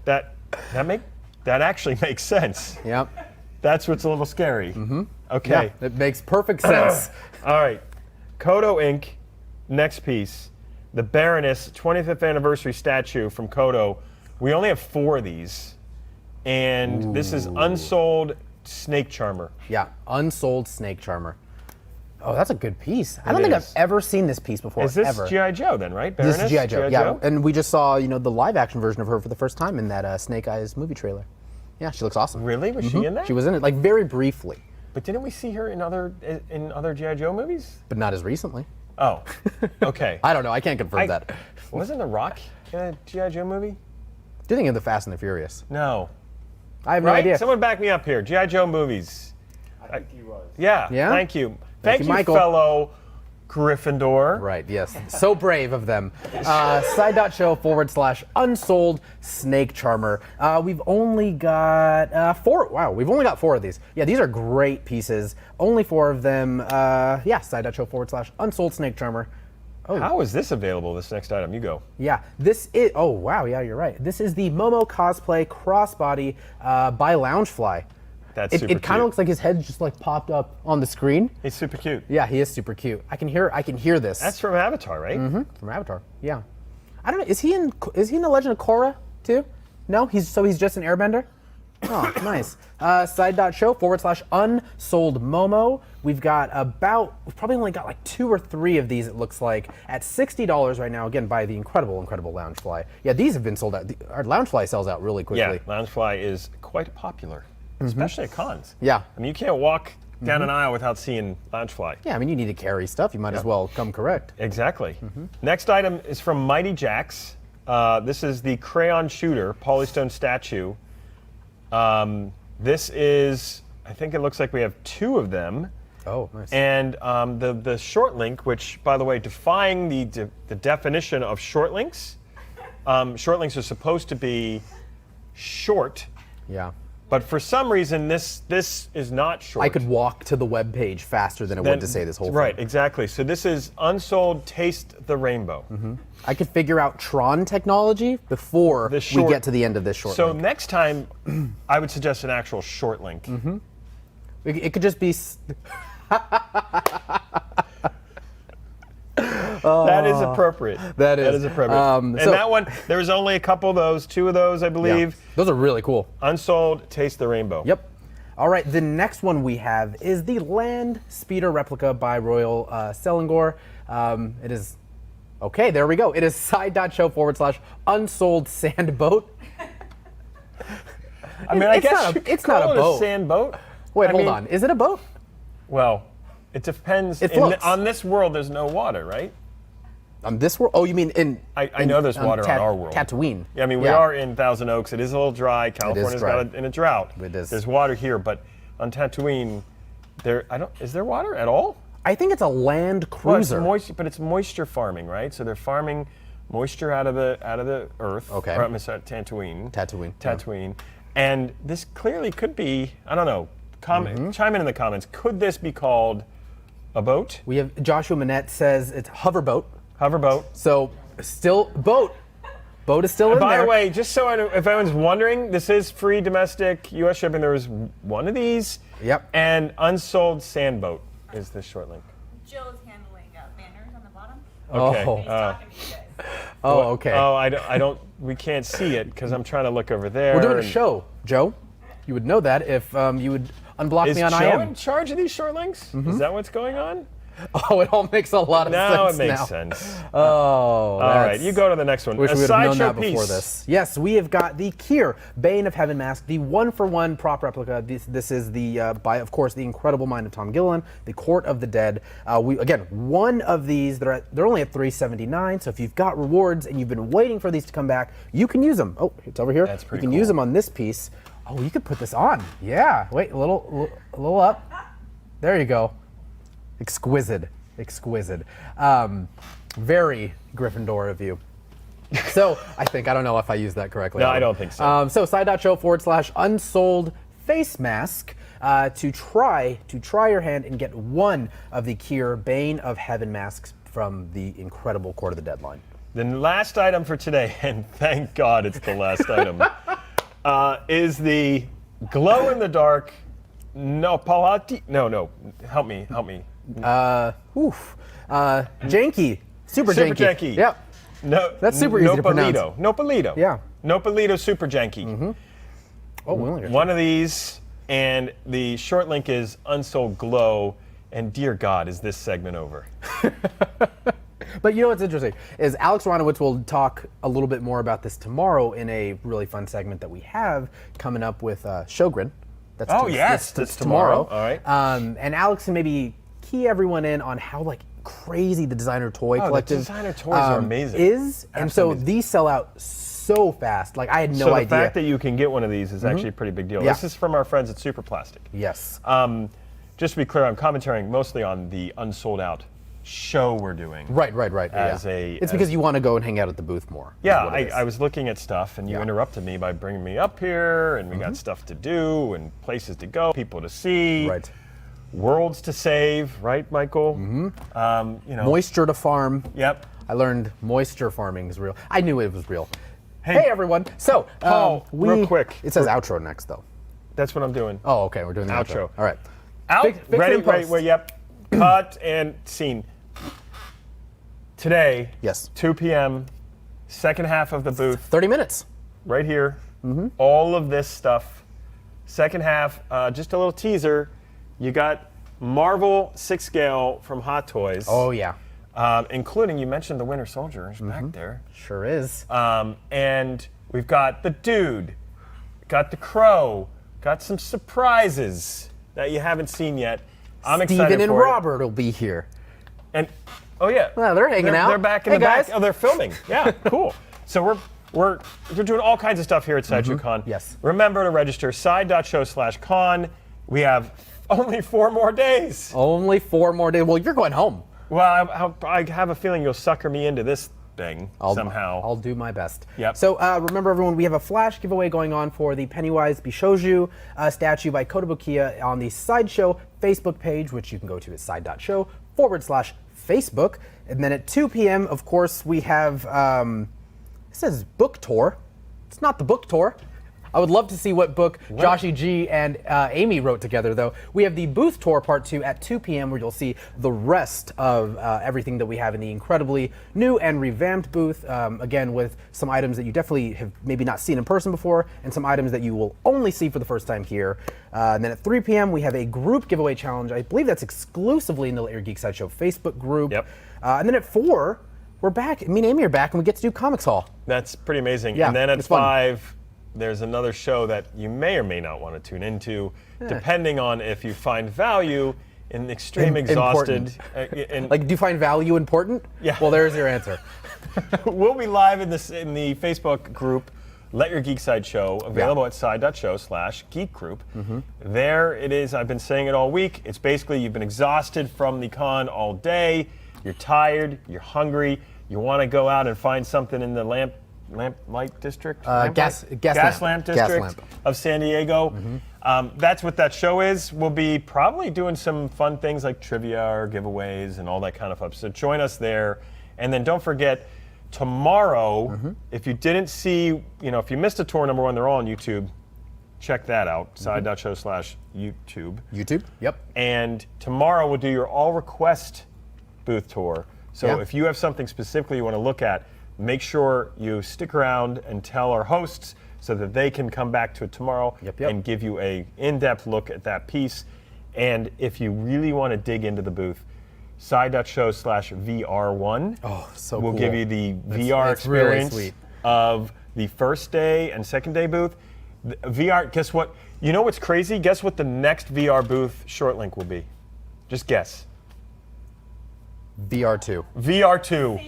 That actually makes sense. Yep. That's what's a little scary. Okay. Yeah, it makes perfect sense. All right. Kodo Inc. Next piece. The Baroness 25th anniversary statue from Kodo. We only have 4 of these. And this is Unsold Snake Charmer. Yeah, Unsold Snake Charmer. Oh, that's a good piece. I don't think I've ever seen this piece before. Is this ever. G.I. Joe then, right? This Baroness? is G.I. Joe, yeah. And we just saw, the live action version of her for the first time in that Snake Eyes movie trailer. Yeah, she looks awesome. Really? Was she in that? She was in it, like very briefly. But didn't we see her in other G.I. Joe movies? But not as recently. Oh, okay. I don't know. I can't confirm that. Wasn't The Rock in a G.I. Joe movie? Do you think of the Fast and the Furious? No. I have no idea. Someone back me up here. G.I. Joe movies. I think he was. Yeah. Yeah? Thank you. Thank you, Michael. fellow Gryffindor. Right, yes. So brave of them. Side.show/unsold Snake Charmer. We've only got 4. Wow, we've only got 4 of these. Yeah, these are great pieces. Only 4 of them. Side.show/unsold Snake Charmer. Oh. How is this available, this next item? You go. Yeah, this is, oh wow, yeah, you're right. This is the Momo Cosplay Crossbody by Loungefly. That's super It kind of looks like his head just like popped up on the screen. He's super cute. Yeah, he is super cute. I can hear this. That's from Avatar, right? From Avatar. Yeah. I don't know. Is he in The Legend of Korra too? No, he's just an Airbender. Oh, nice. Side.show/unsold Momo. We've probably only got like 2 or 3 of these, it looks like, at $60 right now, again, by the incredible Loungefly. Yeah, these have been sold out. Our Loungefly sells out really quickly. Yeah, Loungefly is quite popular, especially at cons. Yeah. I mean, you can't walk down an aisle without seeing Loungefly. Yeah, I mean, you need to carry stuff. You might as well come correct. Exactly. Next item is from Mighty Jaxx. This is the Crayon Shooter Polystone statue. This is, I think it looks like we have 2 of them. Oh, nice. And the short link, which, by the way, defying the definition of short links are supposed to be short. Yeah. But for some reason, this is not short. I could walk to the web page faster than it would to say this whole thing. Right, exactly. So this is Unsold Taste the Rainbow. I could figure out Tron technology before we get to the end of this short link. So next time, I would suggest an actual short link. It could just be... That is appropriate. That is appropriate. And that one, there was only a couple of those, 2 of those, I believe. Yeah, those are really cool. Unsold Taste the Rainbow. Yep. All right, the next one we have is the Land Speeder replica by Royal Selangor. It is, okay, there we go. It is side.show/unsold sand boat. I mean, I guess it's not a boat. A sand boat. Wait, hold on. Is it a boat? Well, it depends. It floats. On this world, there's no water, right? On this world? Oh, you mean in... I know there's water on our world. Tatooine. Yeah, I mean, we are in Thousand Oaks. It is a little dry. California's got in a drought. It is. There's water here, but on Tatooine, is there water at all? I think it's a land cruiser. Well, it's moisture farming, right? So they're farming moisture out of the earth. Okay. Or, I'm sorry, Tatooine. Tatooine. Yeah. And this clearly could be, I don't know, chime in the comments. Could this be called a boat? We have Joshua Manette says it's hoverboat. Hoverboat. So still boat. Boat is still in there. By the way, just so if anyone's wondering, this is free domestic U.S. shipping. There was one of these. Yep. And Unsold Sandboat is this short link. Jill's hand Okay. Oh. He's talking to you guys. Oh, okay. Oh, I don't. We can't see it because I'm trying to look over there. We're doing a and- show, Joe. You would know that if you would unblock Is me on Joe IM. in charge of these short links? Is that what's going on? Oh, it all makes a lot of Now sense it makes now. sense. Oh, All right, you go to the next one. Wish A we would have known sideshow that before piece. this. Yes, we have got the Kier Bane of Heaven mask, the one-for-one prop replica. This is the by, of course, the incredible mind of Tom Gilliland, the Court of the Dead. We again, one of these. They're only at $379. So if you've got rewards and you've been waiting for these to come back, you can use them. Oh, it's over here. That's You pretty can cool. use them on this piece. Oh, you could put this on. Yeah. Wait, a little up. There you go. Exquisite. Very Gryffindor of you. So I don't know if I used that correctly. No, I don't think so. So side.show/unsold face mask to try your hand and get one of the Kier Bane of Heaven masks from the incredible Court of the Dead line. The last item for today, and thank God it's the last item, is the glow in the dark. No, help me. Janky. Super janky. Yep. No, That's super easy to pronounce. Nopalito. Yeah. Nopalito Super Janky. Oh, we only got One of these, and the short link is Unsold Glow. And dear God, is this segment over? But you know what's interesting is Alex Ronowitz will talk a little bit more about this tomorrow in a really fun segment that we have coming up with Shogren. That's that's tomorrow. All right. And Alex can maybe key everyone in on how crazy the designer toy collective the designer toys are amazing. is, and so Absolutely. these sell out so fast. I had no So the idea. fact that you can get one of these is actually a pretty big deal. Yeah. This is from our friends at Super Plastic. Yes. Just to be clear, I'm commentating mostly on the unsold out show we're doing. Right. It's because you want to go and hang out at the booth more. is Yeah, what it is. I was looking at stuff, and you Yeah. interrupted me by bringing me up here, and we got stuff to do, and places to go, people to see, Right. worlds to save, right, Michael? Moisture to farm. Yep. I learned moisture farming is real. I knew it was real. Hey everyone. So, Paul, real quick. It says outro next, though. That's what I'm doing. Oh, okay. We're doing the outro. Outro. All right. Out, fix it ready, in post. wait, yep. Cut and scene. Today, Yes. 2 p.m., second half of the booth, 30 minutes. right here. All of this stuff. Second half, just a little teaser. You got Marvel 6 scale from Hot Toys. Oh, yeah. Including, you mentioned the Winter Soldier is back there. Sure is. And we've got the Dude, got the Crow, got some surprises that you haven't seen yet. I'm excited Steven and for it. Robert will be here. And oh yeah, Well, they're hanging out. They're back in Hey, the back. guys. Oh, they're filming. Yeah, cool. So we're doing all kinds of stuff here at Sideshow Con. Yes. Remember to register side.show/con. We have only 4 more days. Only 4 more days. Well, you're going home. Well, I have a feeling you'll sucker me into this thing somehow. I'll do my best. Yep. So remember, everyone, we have a flash giveaway going on for the Pennywise Bishouju statue by Kotobukiya on the Sideshow Facebook page, which you can go to at side.show/Facebook. And then at 2 p.m., of course, we have, it says book tour. It's not the book tour. I would love to see what book Joshy G and Amy wrote together, though. We have the booth tour part 2 at 2 p.m. where you'll see the rest of everything that we have in the incredibly new and revamped booth. Again, with some items that you definitely have maybe not seen in person before, and some items that you will only see for the first time here. And then at 3 p.m. we have a group giveaway challenge. I believe that's exclusively in the Let Your Geek Sideshow Facebook group. Yep. And then at 4, we're back. Me and Amy are back, and we get to do Comics Hall. That's pretty amazing. Yeah, And then at it's fun. 5, there's another show that you may or may not want to tune into, depending on if you find value in extreme exhausted. Like, do you find value important? Yeah. Well, there's your answer. We'll be live in the Facebook group, Let Your Geek Side Show, available at side.show/geek group. There it is. I've been saying it all week. It's basically you've been exhausted from the con all day. You're tired. You're hungry. You want to go out and find something in the Lamplight District? Gas Lamp Gas District lamp. of San Diego. That's what that show is. We'll be probably doing some fun things like trivia or giveaways and all that kind of stuff. So join us there. And then don't forget, tomorrow, if you didn't see, if you missed a tour number 1, they're all on YouTube. Check that out, side.show/YouTube. YouTube? Yep. And tomorrow we'll do your all request booth tour So Yeah. if you have something specifically you want to look at, make sure you stick around and tell our hosts so that they can come back to it tomorrow Yep. and give you a in-depth look at that piece. And if you really want to dig into the booth, side.show/VR1 so will cool. give you the VR it's really experience sweet. of the first day and second day booth. The VR, guess what? You know what's crazy? Guess what the next VR booth short link will be? Just guess. VR2. VR2.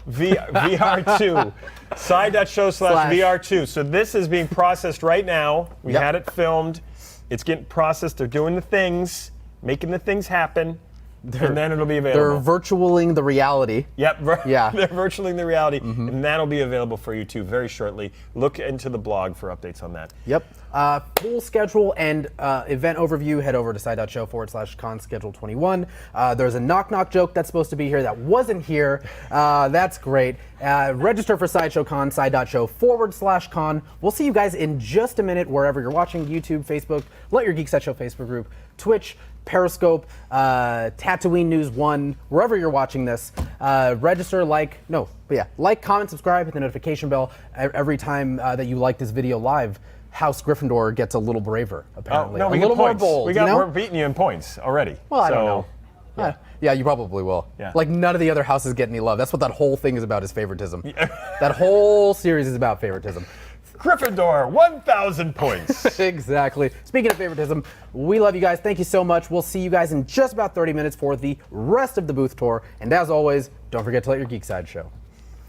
VR2. Side.show/VR2. So this is being processed right now. We Yep. had it filmed. It's getting processed. They're doing the things, making the things happen, and then it'll be They're available. virtualing the reality. Yep. Yeah. They're virtualing the reality, and that'll be available for you too very shortly. Look into the blog for updates on that. Yep. Full schedule and event overview, head over to side.show/con schedule 21. There's a knock knock joke that's supposed to be here that wasn't here. That's great. Register for Sideshow Con, side.show/con. We'll see you guys in just a minute wherever you're watching, YouTube, Facebook, Let Your Geek Sideshow Facebook group, Twitch, Periscope, Tatooine News 1, wherever you're watching this. Register, like, comment, subscribe, hit the notification bell every time that you like this video live. House Gryffindor gets a little braver, apparently. no, a we little get more points. bold. We're beating you in points already. Well, I So, don't know. Yeah, you probably will. Yeah. Like, none of the other houses get any love. That's what that whole thing is about, is favoritism. That whole series is about favoritism. Gryffindor, 1,000 points. Exactly. Speaking of favoritism, we love you guys. Thank you so much. We'll see you guys in just about 30 minutes for the rest of the booth tour. And as always, don't forget to let your geek side show.